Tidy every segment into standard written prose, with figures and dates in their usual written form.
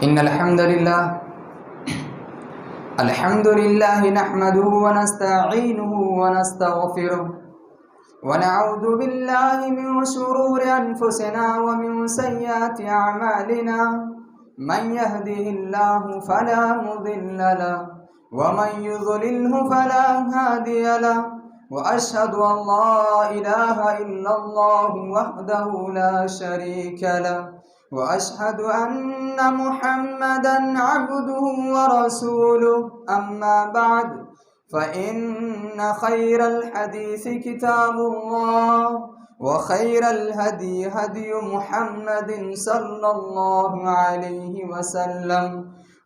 إن الحمد لله نحمده ونستعينه ونستغفره ونعوذ بالله من شرور أنفسنا ومن سيئات أعمالنا من يهده الله فلا مضل له ومن يضلله فلا هادي له وأشهد أن لا إله إلا الله وحده لا شريك له وأشهد أن محمدًا عبده ورسوله أما بعد فإن خير الحديث كتاب الله وخير الهدي هدي محمد صلى الله عليه وسلم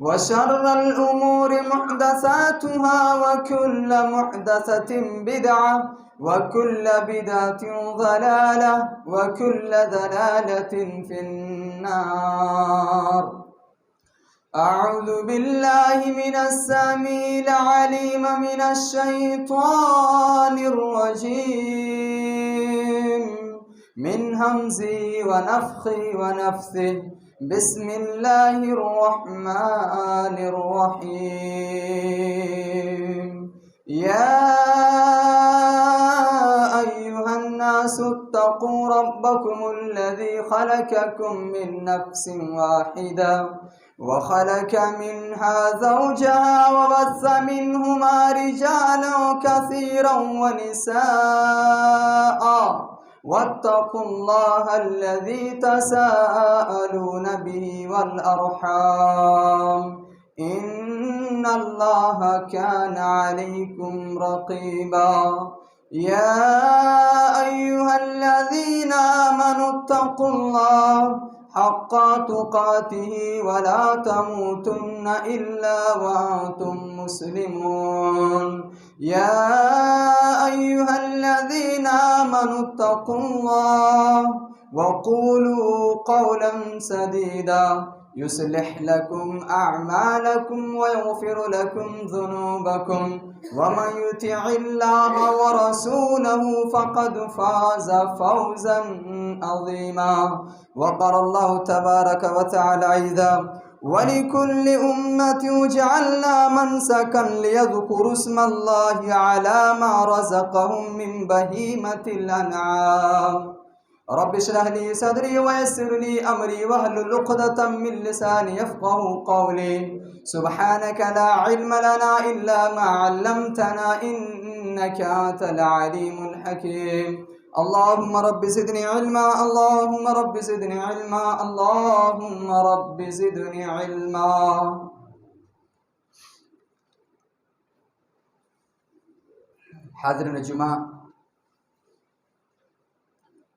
وشر الأمور محدثاتها وكل محدثة بدعة وكل بدعة ضلالة وكل ضلالة في النار. أعوذ بالله من السميع العليم من الشيطان الرجيم من همزه ونفخه ونفثه. بسم الله الرحمن الرحيم. يا أيها الناس اتقوا ربكم الذي خلقكم من نفس واحدة وخلق منها زوجها وبث منهما رجالا كثيرا ونساء واتقوا الله الذي تساءلون به والأرحام إن الله كان عليكم رقيبا. يا أيها الذين آمنوا اتقوا الله حق تقاته ولا تموتن إلا وأنتم مسلمون. يا أيها الذين آمنوا اتقوا الله وقولوا قولا سديدا يصلح لكم أعمالكم ويغفر لكم ذنوبكم ومن يطع الله ورسوله فقد فاز فوزا عظيما. وقال الله تبارك وتعالى أيضا ولكل أمة جعلنا منسكا ليذكروا اسم الله على ما رزقهم من بهيمة الأنعام. رب اشرح لي صدري ويسر لي أمري واحلل عقدة من لساني يفقهوا قولي. سبحانك لا علم لنا إلا ما علمتنا إنك أنت العليم الحكيم. اللهم رب زدني علما اللهم رب زدني علما اللهم رب زدني علما. حاضرین جمعہ،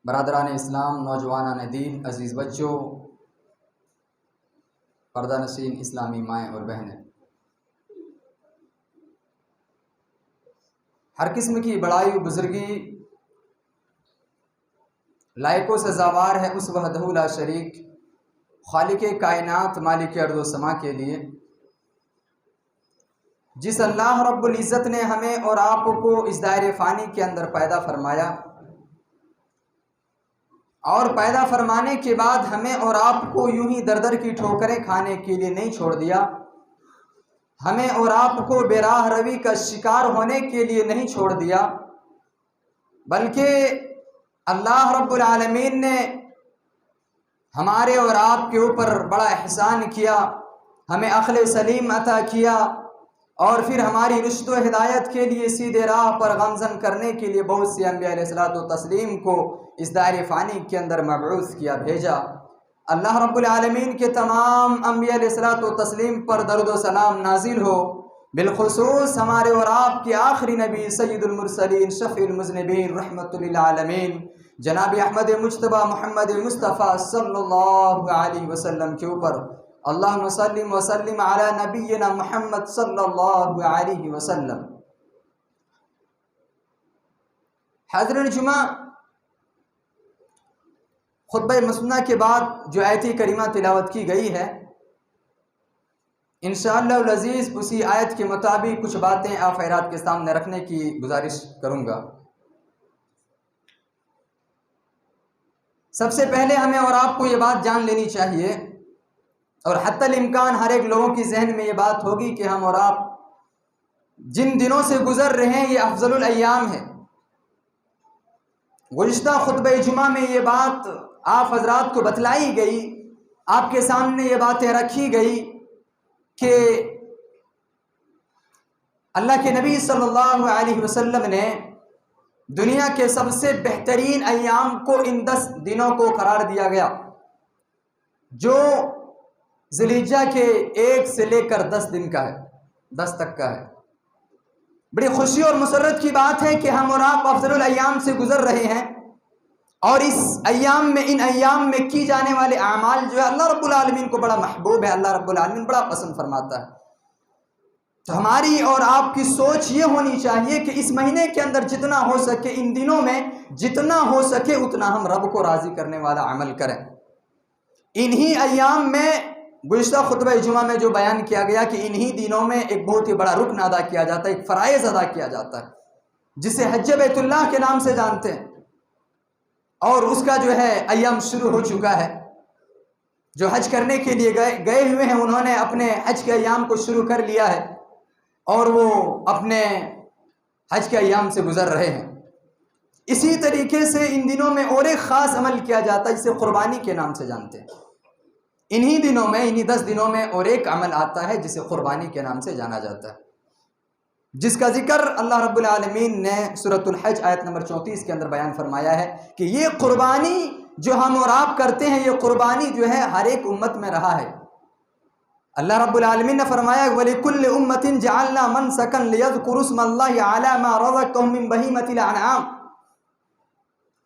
برادران اسلام، نوجوانان دین، عزیز بچوں، پردہ نشین اسلامی مائیں اور بہنیں، ہر قسم کی بڑائی و بزرگی لائق و سزاوار ہے اس وحدہ لا شریک خالق کائنات مالک ارض و سما کے لیے، جس اللہ رب العزت نے ہمیں اور آپ کو اس دائرے فانی کے اندر پیدا فرمایا، اور پیدا فرمانے کے بعد ہمیں اور آپ کو یوں ہی در در کی ٹھوکریں کھانے کے لیے نہیں چھوڑ دیا، ہمیں اور آپ کو بے راہ روی کا شکار ہونے کے لیے نہیں چھوڑ دیا، بلکہ اللہ رب العالمین نے ہمارے اور آپ کے اوپر بڑا احسان کیا، ہمیں عقل سلیم عطا کیا، اور پھر ہماری رشد و ہدایت کے لیے سیدھے راہ پر گامزن کرنے کے لیے بہت سے انبیاء علیہ الصلوۃ والتسلیم کو اس دائرے فانی کے اندر مبعوث کیا، بھیجا۔ اللہ رب العالمین کے تمام انبیاء علیہ الصلوۃ والتسلیم پر درود و سلام نازل ہو، بالخصوص ہمارے اور آپ کے آخری نبی سید المرسلین شفیع المذنبین رحمۃ للعالمین جناب احمد مجتبیٰ محمد مصطفیٰ صلی اللہ علیہ وسلم کے اوپر اللہم صلی وسلم علی نبینا محمد صلی اللہ علیہ وسلم۔ حاضرین جمعہ، خطبہ مسنہ کے بعد جو آیت کریمہ تلاوت کی گئی ہے، انشاءاللہ العزیز اسی آیت کے مطابق کچھ باتیں آپ حضرات کے سامنے رکھنے کی گزارش کروں گا۔ سب سے پہلے ہمیں اور آپ کو یہ بات جان لینی چاہیے اور حتی الامکان ہر ایک لوگوں کی ذہن میں یہ بات ہوگی کہ ہم اور آپ جن دنوں سے گزر رہے ہیں یہ افضل الایام ہے۔ گزشتہ خطبہ جمعہ میں یہ بات آپ حضرات کو بتلائی گئی، آپ کے سامنے یہ باتیں رکھی گئی کہ اللہ کے نبی صلی اللہ علیہ وسلم نے دنیا کے سب سے بہترین ایام کو ان 10 دنوں کو قرار دیا گیا جو ذی الحجہ کے 1 سے لے کر 10 دن کا ہے، 10 تک کا ہے۔ بڑی خوشی اور مسرت کی بات ہے کہ ہم اور آپ افضل الایام سے گزر رہے ہیں، اور اس ایام میں، ان ایام میں کی جانے والے اعمال جو ہے اللہ رب العالمین کو بڑا محبوب ہے، اللہ رب العالمین بڑا پسند فرماتا ہے۔ تو ہماری اور آپ کی سوچ یہ ہونی چاہیے کہ اس مہینے کے اندر جتنا ہو سکے، ان دنوں میں جتنا ہو سکے اتنا ہم رب کو راضی کرنے والا عمل کریں۔ انہی ایام میں گزشتہ خطبہ جمعہ میں جو بیان کیا گیا کہ انہی دنوں میں ایک بہت ہی بڑا رکن ادا کیا جاتا ہے، ایک فرائض ادا کیا جاتا ہے جسے حج بیت اللہ کے نام سے جانتے ہیں، اور اس کا جو ہے ایام شروع ہو چکا ہے۔ جو حج کرنے کے لیے گئے ہوئے ہیں انہوں نے اپنے حج کے ایام کو شروع کر لیا ہے، اور وہ اپنے حج کے ایام سے گزر رہے ہیں۔ اسی طریقے سے ان دنوں میں اور ایک خاص عمل کیا جاتا ہے جسے قربانی کے نام سے جانتے ہیں۔ انہی دنوں میں، انہی 10 دنوں میں اور ایک عمل آتا ہے جسے قربانی کے نام سے جانا جاتا ہے، جس کا ذکر اللہ رب العالمین نے سورۃ الحج آیت نمبر 34 کے اندر بیان فرمایا ہے کہ یہ قربانی جو ہم اور آپ کرتے ہیں، یہ قربانی جو ہے ہر ایک امت میں رہا ہے۔ اللہ رب العالمین نے فرمایا وَلِكُلِّ أُمَّةٍ جَعَلْنَا مَنْسَكًا لِيَذْكُرُوا اسْمَ اللَّهِ عَلَى مَا رَزَقَهُم مِّن بَهِيمَةِ الْأَنْعَامِ،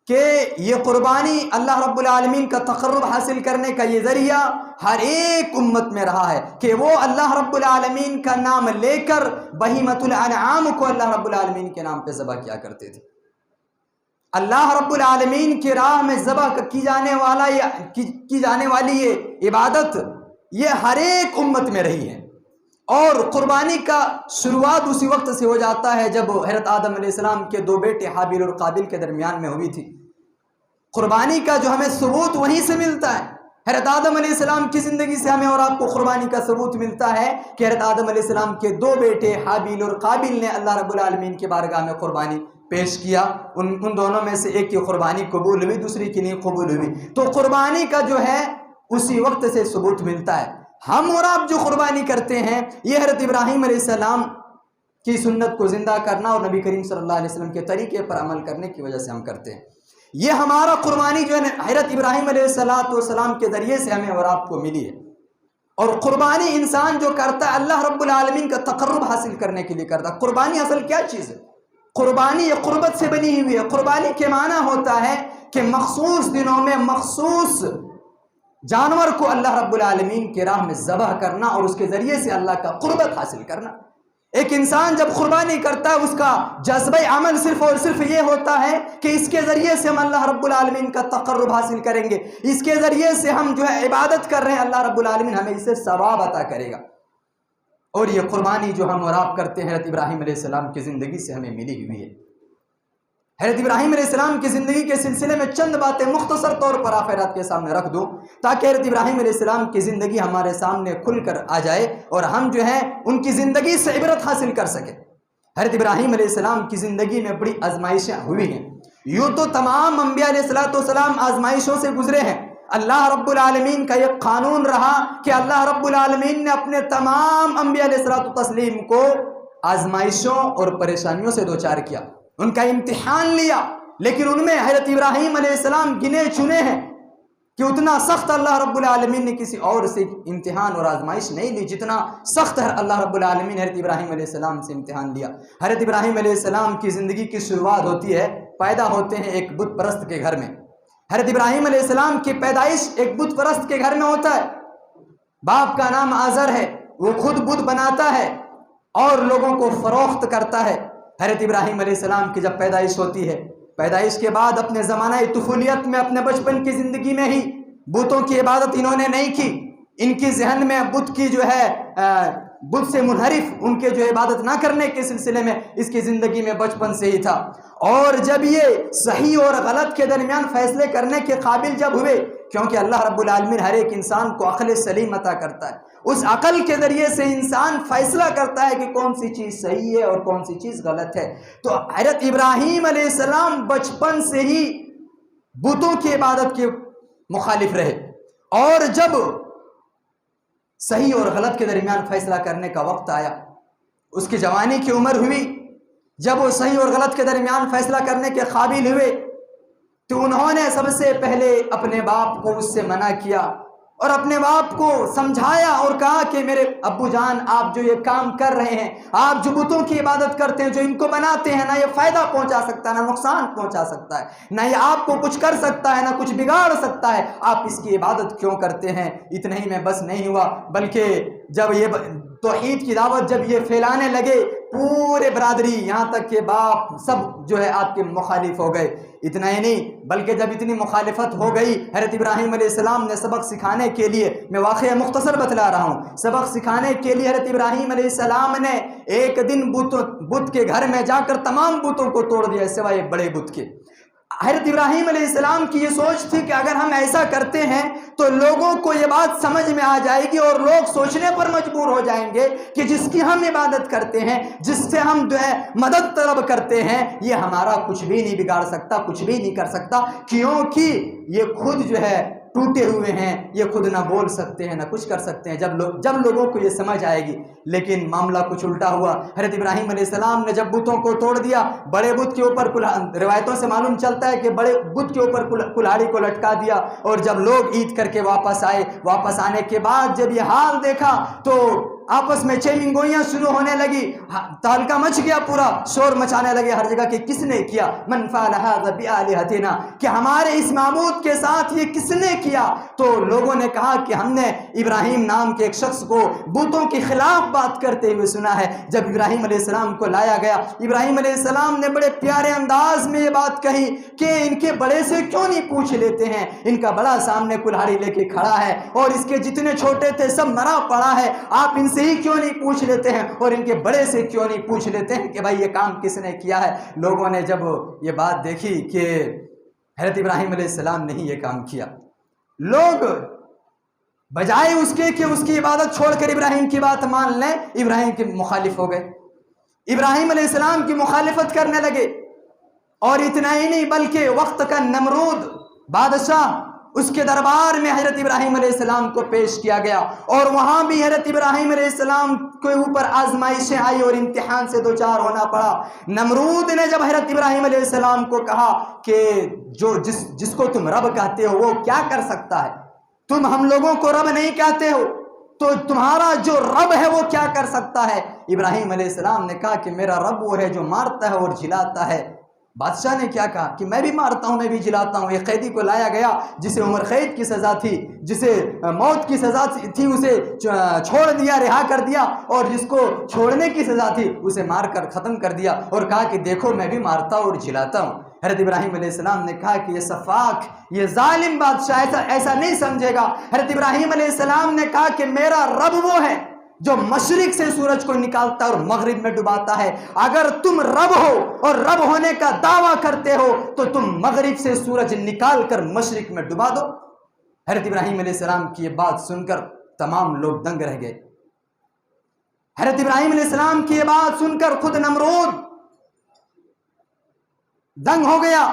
کہ یہ قربانی اللہ رب العالمین کا تقرب حاصل کرنے کا یہ ذریعہ ہر ایک امت میں رہا ہے کہ وہ اللہ رب العالمین کا نام لے کر بہیمۃ الانعام کو اللہ رب العالمین کے نام پہ ذبح کیا کرتے تھے۔ اللہ رب العالمین کی راہ میں ذبح کی جانے والی یہ عبادت یہ ہر ایک امت میں رہی ہے، اور قربانی کا شروعات اسی وقت سے ہو جاتا ہے جب حضرت آدم علیہ السلام کے 2 بیٹے حابیل اور قابیل کے درمیان میں ہوئی تھی۔ قربانی کا جو ہمیں ثبوت وہیں سے ملتا ہے۔ حضرت آدم علیہ السلام کی زندگی سے ہمیں اور آپ کو قربانی کا ثبوت ملتا ہے کہ حضرت آدم علیہ السلام کے 2 بیٹے حابیل اور قابیل نے اللہ رب العالمین کے بارگاہ میں قربانی پیش کیا۔ ان دونوں میں سے ایک کی قربانی قبول ہوئی، دوسری کی نہیں قبول ہوئی۔ تو قربانی کا جو ہے اسی وقت سے ثبوت ملتا ہے۔ ہم اور آپ جو قربانی کرتے ہیں یہ حضرت ابراہیم علیہ السلام کی سنت کو زندہ کرنا اور نبی کریم صلی اللہ علیہ وسلم کے طریقے پر عمل کرنے کی وجہ سے ہم کرتے ہیں۔ یہ ہمارا قربانی جو ہے حضرت ابراہیم علیہ السلام کے ذریعے سے ہمیں اور آپ کو ملی ہے، اور قربانی انسان جو کرتا ہے اللہ رب العالمین کا تقرب حاصل کرنے کے لیے کرتا ہے۔ قربانی اصل کیا چیز ہے؟ قربانی یہ قربت سے بنی ہوئی ہے۔ قربانی کے معنی ہوتا ہے کہ مخصوص دنوں میں مخصوص جانور کو اللہ رب العالمین کی راہ میں ذبح کرنا اور اس کے ذریعے سے اللہ کا قربت حاصل کرنا۔ ایک انسان جب قربانی کرتا ہے اس کا جذبہ عمل صرف اور صرف یہ ہوتا ہے کہ اس کے ذریعے سے ہم اللہ رب العالمین کا تقرب حاصل کریں گے، اس کے ذریعے سے ہم جو ہے عبادت کر رہے ہیں، اللہ رب العالمین ہمیں اسے ثواب عطا کرے گا۔ اور یہ قربانی جو ہم اور آپ کرتے ہیں حضرت ابراہیم علیہ السلام کی زندگی سے ہمیں ملی ہوئی ہے۔ حضرت ابراہیم علیہ السلام کی زندگی کے سلسلے میں چند باتیں مختصر طور پر آپ حضرات کے سامنے رکھ دوں تاکہ حضرت ابراہیم علیہ السلام کی زندگی ہمارے سامنے کھل کر آ جائے اور ہم جو ہے ان کی زندگی سے عبرت حاصل کر سکیں۔ حضرت ابراہیم علیہ السلام کی زندگی میں بڑی آزمائشیں ہوئی ہیں۔ یوں تو تمام انبیاء علیہ السلام آزمائشوں سے گزرے ہیں۔ اللہ رب العالمین کا یہ قانون رہا کہ اللہ رب العالمین نے اپنے تمام انبیاء علیہ السلام کو آزمائشوں اور پریشانیوں سے دوچار کیا، ان کا امتحان لیا، لیکن ان میں حضرت ابراہیم علیہ السلام گنے چنے ہیں کہ اتنا سخت اللہ رب العالمین نے کسی اور سے امتحان اور آزمائش نہیں لی جتنا سخت اللہ رب العالمین حضرت ابراہیم علیہ السلام سے امتحان لیا۔ حضرت ابراہیم علیہ السلام کی زندگی کی شروعات ہوتی ہے، پیدا ہوتے ہیں ایک بت پرست کے گھر میں۔ حضرت ابراہیم علیہ السلام کی پیدائش ایک بت پرست کے گھر میں ہوتا ہے۔ باپ کا نام آزر ہے، وہ خود بت بناتا ہے اور لوگوں کو فروخت کرتا ہے۔ حضرت ابراہیم علیہ السلام کی جب پیدائش ہوتی ہے، پیدائش کے بعد اپنے زمانہ طفولیت میں، اپنے بچپن کی زندگی میں ہی بتوں کی عبادت انہوں نے نہیں کی۔ ان کی ذہن میں بت کی جو ہے بت سے منحرف ان کے جو عبادت نہ کرنے کے سلسلے میں اس کی زندگی میں بچپن سے ہی تھا، اور جب یہ صحیح اور غلط کے درمیان فیصلے کرنے کے قابل جب ہوئے کیونکہ اللہ رب العالمین ہر ایک انسان کو عقل سلیم عطا کرتا ہے، اس عقل کے ذریعے سے انسان فیصلہ کرتا ہے کہ کون سی چیز صحیح ہے اور کون سی چیز غلط ہے۔ تو حضرت ابراہیم علیہ السلام بچپن سے ہی بتوں کی عبادت کے مخالف رہے، اور جب صحیح اور غلط کے درمیان فیصلہ کرنے کا وقت آیا، اس کی جوانی کی عمر ہوئی، جب وہ صحیح اور غلط کے درمیان فیصلہ کرنے کے قابل ہوئے تو انہوں نے سب سے پہلے اپنے باپ کو اس سے منع کیا اور اپنے باپ کو سمجھایا اور کہا کہ میرے ابو جان، آپ جو یہ کام کر رہے ہیں، آپ جو بتوں کی عبادت کرتے ہیں، جو ان کو بناتے ہیں، نہ یہ فائدہ پہنچا سکتا ہے نہ نقصان پہنچا سکتا ہے، نہ یہ آپ کو کچھ کر سکتا ہے نہ کچھ بگاڑ سکتا ہے، آپ اس کی عبادت کیوں کرتے ہیں؟ اتنا ہی میں بس نہیں ہوا، بلکہ جب یہ توحید کی دعوت جب یہ پھیلانے لگے، پورے برادری یہاں تک کہ باپ سب جو ہے آپ کے مخالف ہو گئے۔ اتنا ہی نہیں بلکہ جب اتنی مخالفت ہو گئی، حضرت ابراہیم علیہ السلام نے سبق سکھانے کے لیے، میں واقعہ مختصر بتلا رہا ہوں، سبق سکھانے کے لیے حضرت ابراہیم علیہ السلام نے ایک دن بت کے گھر میں جا کر تمام بتوں کو توڑ دیا سوائے ایک بڑے بت کے۔ حضرت ابراہیم علیہ السلام کی یہ سوچ تھی کہ اگر ہم ایسا کرتے ہیں تو لوگوں کو یہ بات سمجھ میں آ جائے گی اور لوگ سوچنے پر مجبور ہو جائیں گے کہ جس کی ہم عبادت کرتے ہیں، جس سے ہم جو ہے مدد طلب کرتے ہیں، یہ ہمارا کچھ بھی نہیں بگاڑ سکتا، کچھ بھی نہیں کر سکتا، کیونکہ یہ خود جو ہے ٹوٹے ہوئے ہیں، یہ خود نہ بول سکتے ہیں نہ کچھ کر سکتے ہیں۔ جب لوگوں کو یہ سمجھ آئے گی، لیکن معاملہ کچھ الٹا ہوا۔ حضرت ابراہیم علیہ السلام نے جب بتوں کو توڑ دیا، بڑے بت کے اوپر روایتوں سے معلوم چلتا ہے کہ بڑے بت کے اوپر کلہاڑی کو لٹکا دیا، اور جب لوگ عید کر کے واپس آئے، واپس آنے کے بعد جب یہ حال دیکھا تو آپس میں چیلنج گوئیاں شروع ہونے لگی، تہلکہ مچ گیا، پورا شور مچانے لگے ہر جگہ کہ کس نے کیا، من فعل هذا بآلهتنا، کہ ہمارے اس معبود کے ساتھ یہ کس نے کیا؟ تو لوگوں نے کہا کہ ہم نے ابراہیم نام کے ایک شخص کو بتوں کے خلاف بات کرتے ہوئے سنا ہے۔ جب ابراہیم علیہ السلام کو لایا گیا، ابراہیم علیہ السلام نے بڑے پیارے انداز میں یہ بات کہی کہ ان کے بڑے سے کیوں نہیں پوچھ لیتے ہیں؟ ان کا بڑا سامنے کلہاڑی لے کے کھڑا ہے اور اس کے جتنے چھوٹے تھے سب مرا پڑا ہے، آپ ان سے ہی کیوں نہیں پوچھ لیتے ہیں اور ان کے بڑے سے کیوں نہیں پوچھ لیتے ہیں کہ بھائی یہ کام کس نے کیا ہے؟ لوگوں نے جب یہ بات دیکھی کہ حضرت ابراہیم علیہ السلام نے ہی یہ کام کیا، لوگ بجائے اس کے کہ اس کی عبادت چھوڑ کر ابراہیم کی بات مان لیں، ابراہیم کے مخالف ہو گئے، ابراہیم علیہ السلام کی مخالفت کرنے لگے۔ اور اتنا ہی نہیں بلکہ وقت کا نمرود بادشاہ، اس کے دربار میں حضرت ابراہیم علیہ السلام کو پیش کیا گیا، اور وہاں بھی حضرت ابراہیم علیہ السلام کے اوپر آزمائشیں آئی اور امتحان سے دوچار ہونا پڑا۔ نمرود نے جب حضرت ابراہیم علیہ السلام کو کہا کہ جس کو تم رب کہتے ہو وہ کیا کر سکتا ہے؟ تم ہم لوگوں کو رب نہیں کہتے ہو، تو تمہارا جو رب ہے وہ کیا کر سکتا ہے؟ ابراہیم علیہ السلام نے کہا کہ میرا رب وہ ہے جو مارتا ہے اور جلاتا ہے۔ بادشاہ نے کیا کہا کہ میں بھی مارتا ہوں، میں بھی جلاتا ہوں۔ ایک قیدی کو لایا گیا جسے عمر قید کی سزا تھی، جسے موت کی سزا تھی، اسے چھوڑ دیا، رہا کر دیا، اور جس کو چھوڑنے کی سزا تھی اسے مار کر ختم کر دیا، اور کہا کہ دیکھو میں بھی مارتا ہوں اور جلاتا ہوں۔ حضرت ابراہیم علیہ السلام نے کہا کہ یہ سفاک، یہ ظالم بادشاہ ایسا نہیں سمجھے گا۔ حضرت ابراہیم علیہ السلام نے کہا کہ میرا رب وہ ہے جو مشرق سے سورج کو نکالتا ہے اور مغرب میں ڈباتا ہے۔ اگر تم رب ہو اور رب ہونے کا دعویٰ کرتے ہو تو تم مغرب سے سورج نکال کر مشرق میں ڈبا دو۔ حضرت ابراہیم علیہ السلام کی یہ بات سن کر تمام لوگ دنگ رہ گئے۔ حضرت ابراہیم علیہ السلام کی یہ بات سن کر خود نمرود دنگ ہو گیا،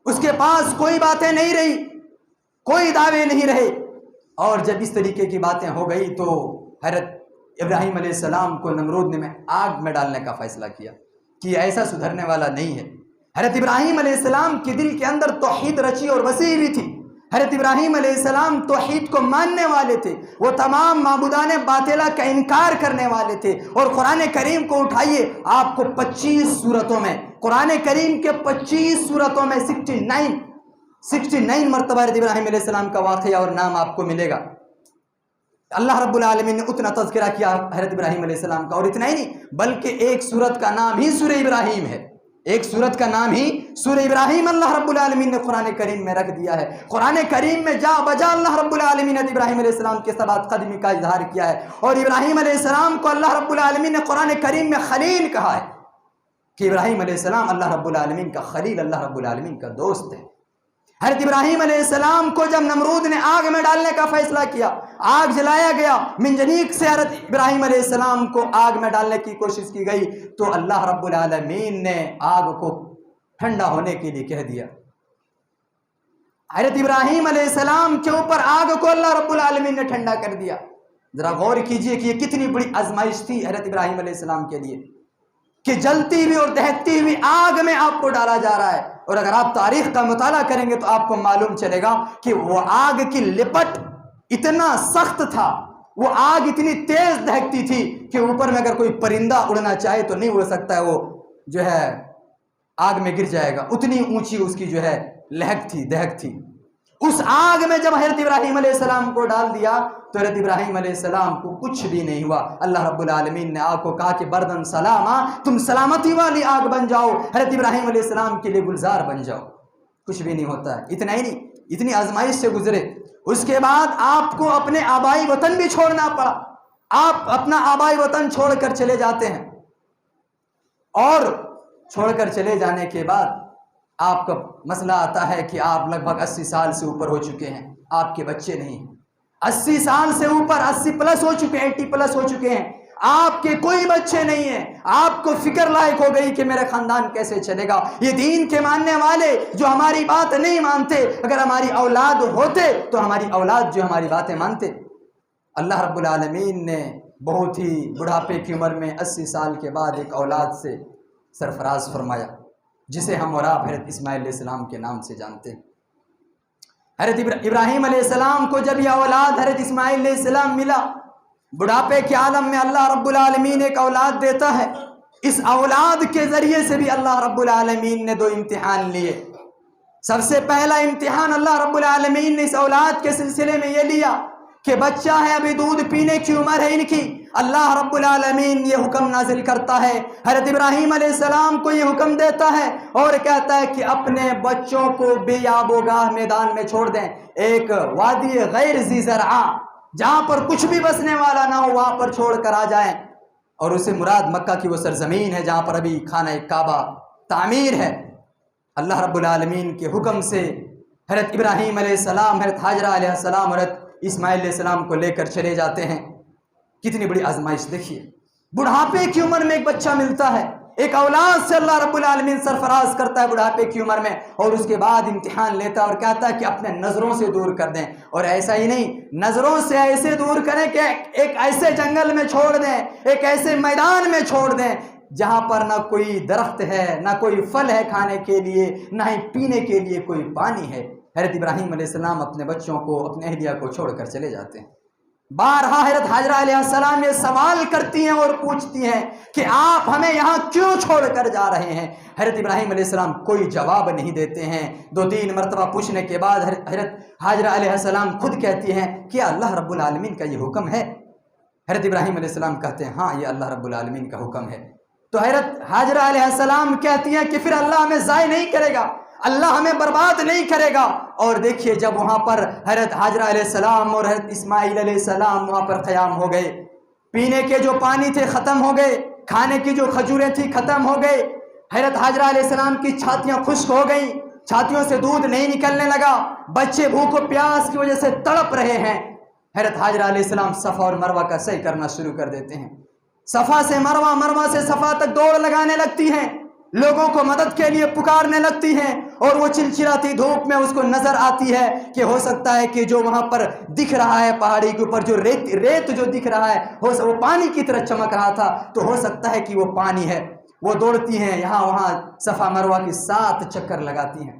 اس کے پاس کوئی باتیں نہیں رہی، کوئی دعوے نہیں رہے۔ اور جب اس طریقے کی باتیں ہو گئی تو حضرت ابراہیم علیہ السلام کو نمرود نے آگ میں ڈالنے کا فیصلہ کیا کہ ایسا سدھرنے والا نہیں ہے۔ حضرت ابراہیم علیہ السلام کے دل کے اندر توحید رچی اور بسی ہوئی تھی۔ حضرت ابراہیم علیہ السلام توحید کو ماننے والے تھے، وہ تمام معبودان باطلہ کا انکار کرنے والے تھے۔ اور قرآن کریم کو اٹھائیے، آپ کو 25 سورتوں میں، قرآن کریم کے 25 سورتوں میں 69 مرتبہ حضرت ابراہیم علیہ السلام کا واقعہ اور نام آپ کو ملے گا۔ اللہ رب العالمین نے اتنا تذکرہ کیا حضرت ابراہیم علیہ السلام کا، اور اتنا ہی نہیں بلکہ ایک سورت کا نام ہی سورہ ابراہیم ہے، ایک سورت کا نام ہی سورہ ابراہیم اللہ رب العالمین نے قرآن کریم میں رکھ دیا ہے۔ قرآن کریم میں جا بجا اللہ رب العالمین نے ابراہیم علیہ السلام کے ثبات قدمی کا اظہار کیا ہے، اور ابراہیم علیہ السلام کو اللہ رب العالمین نے قرآن کریم میں خلیل کہا ہے کہ ابراہیم علیہ السلام اللہ رب العالمین کا خلیل، اللہ رب العالمین کا دوست ہے۔ حضرت ابراہیم علیہ السلام کو جب نمرود نے آگ میں ڈالنے کا فیصلہ کیا، آگ جلایا گیا، منجنیق سے حضرت ابراہیم علیہ السلام کو آگ میں ڈالنے کی کوشش کی گئی، تو اللہ رب العالمین نے آگ کو ٹھنڈا ہونے کے لیے کہہ دیا۔ حضرت ابراہیم علیہ السلام کے اوپر آگ کو اللہ رب العالمین نے ٹھنڈا کر دیا۔ ذرا غور کیجئے کہ یہ کتنی بڑی آزمائش تھی حضرت ابراہیم علیہ السلام کے لیے، کہ جلتی ہوئی اور دہتی ہوئی آگ میں آپ کو ڈالا جا رہا ہے۔ اور اگر آپ تاریخ کا مطالعہ کریں گے تو آپ کو معلوم چلے گا کہ وہ آگ کی لپٹ اتنا سخت تھا، وہ آگ اتنی تیز دہکتی تھی کہ اوپر میں اگر کوئی پرندہ اڑنا چاہے تو نہیں اڑ سکتا ہے، وہ جو ہے آگ میں گر جائے گا، اتنی اونچی اس کی جو ہے لہک تھی، دہک تھی۔ اس آگ میں جب حضرت ابراہیم علیہ السلام کو ڈال دیا تو حضرت ابراہیم علیہ السلام کو کچھ بھی نہیں ہوا۔ اللہ رب العالمین نے آگ کو کہا کہ بردن سلاما، تم سلامتی والی آگ بن جاؤ، حضرت ابراہیم علیہ السلام کے لیے گلزار بن جاؤ۔ کچھ بھی نہیں ہوتا ہے۔ اتنا ہی نہیں، اتنی آزمائش سے گزرے، اس کے بعد آپ کو اپنے آبائی وطن بھی چھوڑنا پڑا۔ آپ اپنا آبائی وطن چھوڑ کر چلے جاتے ہیں، اور چھوڑ کر چلے جانے کے بعد آپ کا مسئلہ آتا ہے کہ آپ لگ بھگ 80 سال سے اوپر ہو چکے ہیں، آپ کے بچے نہیں ہیں، 80 سال سے اوپر، 80 پلس ہو چکے ہیں، 80 پلس ہو چکے ہیں، آپ کے کوئی بچے نہیں ہیں۔ آپ کو فکر لائق ہو گئی کہ میرا خاندان کیسے چلے گا، یہ دین کے ماننے والے جو ہماری بات نہیں مانتے، اگر ہماری اولاد ہوتے تو ہماری اولاد جو ہماری باتیں مانتے۔ اللہ رب العالمین نے بہت ہی بڑھاپے کی عمر میں 80 سال کے بعد ایک اولاد سے سرفراز فرمایا، جسے ہم اور آپ حضرت اسماعیل علیہ السلام کے نام سے جانتے ہیں۔ حضرت ابراہیم علیہ السلام کو جب یہ اولاد حضرت اسماعیل علیہ السلام ملا، بڑھاپے کے عالم میں اللہ رب العالمین ایک اولاد دیتا ہے، اس اولاد کے ذریعے سے بھی اللہ رب العالمین نے 2 امتحان لیے۔ سب سے پہلا امتحان اللہ رب العالمین نے اس اولاد کے سلسلے میں یہ لیا کہ بچہ ہے، ابھی دودھ پینے کی عمر ہے ان کی، اللہ رب العالمین یہ حکم نازل کرتا ہے، حضرت ابراہیم علیہ السلام کو یہ حکم دیتا ہے اور کہتا ہے کہ اپنے بچوں کو بے آب و گاہ میدان میں چھوڑ دیں، ایک وادی غیر ذی زرع، جہاں پر کچھ بھی بسنے والا نہ ہو، وہاں پر چھوڑ کر آ جائیں۔ اور اسے مراد مکہ کی وہ سرزمین ہے جہاں پر ابھی خانہ کعبہ تعمیر ہے۔ اللہ رب العالمین کے حکم سے حضرت ابراہیم علیہ السلام، حضرت حاجرہ علیہ السلام، حضرت اسماعیل علیہ السلام کو لے کر چلے جاتے ہیں۔ کتنی بڑی آزمائش دیکھیے، بڑھاپے کی عمر میں ایک بچہ ملتا ہے، ایک اولاد سے اللہ رب العالمین سرفراز کرتا ہے بڑھاپے کی عمر میں، اور اس کے بعد امتحان لیتا ہے اور کہتا ہے کہ اپنے نظروں سے دور کر دیں۔ اور ایسا ہی نہیں، نظروں سے ایسے دور کریں کہ ایک ایسے جنگل میں چھوڑ دیں، ایک ایسے میدان میں چھوڑ دیں جہاں پر نہ کوئی درخت ہے، نہ کوئی پھل ہے کھانے کے لیے، نہ ہی پینے کے لیے کوئی پانی ہے۔ حضرت ابراہیم علیہ السلام اپنے بچوں کو، اپنے اہلیہ کو چھوڑ کر چلے جاتے ہیں۔ بارہا حضرت حاجرہ علیہ السلام یہ سوال کرتی ہیں اور پوچھتی ہیں کہ آپ ہمیں یہاں کیوں چھوڑ کر جا رہے ہیں؟ حضرت ابراہیم علیہ السلام کوئی جواب نہیں دیتے ہیں۔ 2-3 مرتبہ پوچھنے کے بعد حضرت حاجرہ علیہ السلام خود کہتی ہیں کہ اللہ رب العالمین کا یہ حکم ہے؟ حضرت ابراہیم علیہ السلام کہتے ہیں ہاں، یہ اللہ رب العالمین کا حکم ہے۔ تو حضرت حاجرہ علیہ السلام کہتی ہیں کہ پھر اللہ ہمیں ضائع نہیں کرے گا، اللہ ہمیں برباد نہیں کرے گا۔ اور دیکھیے جب وہاں پر حضرت حاجرہ علیہ السلام اور حضرت اسماعیل علیہ السلام وہاں پر قیام ہو گئے، پینے کے جو پانی تھے ختم ہو گئے، کھانے کی جو کھجوریں تھیں ختم ہو گئے، حضرت حاجرہ علیہ السلام کی چھاتیاں خشک ہو گئیں، چھاتیوں سے دودھ نہیں نکلنے لگا، بچے بھوک و پیاس کی وجہ سے تڑپ رہے ہیں۔ حضرت حاجرہ علیہ السلام صفا اور مروہ کا سعی کرنا شروع کر دیتے ہیں، صفا سے مروہ، مروہ سے صفا تک دوڑ لگانے لگتی ہیں، لوگوں کو مدد کے لیے پکارنے لگتی ہیں، اور وہ چلچلاتی دھوپ میں اس کو نظر آتی ہے کہ ہو سکتا ہے کہ جو وہاں پر دکھ رہا ہے پہاڑی کے اوپر جو ریت جو دکھ رہا ہے وہ پانی کی طرح چمک رہا تھا، تو ہو سکتا ہے کہ وہ پانی ہے۔ وہ دوڑتی ہیں یہاں وہاں، صفا مروہ کی 7 چکر لگاتی ہیں۔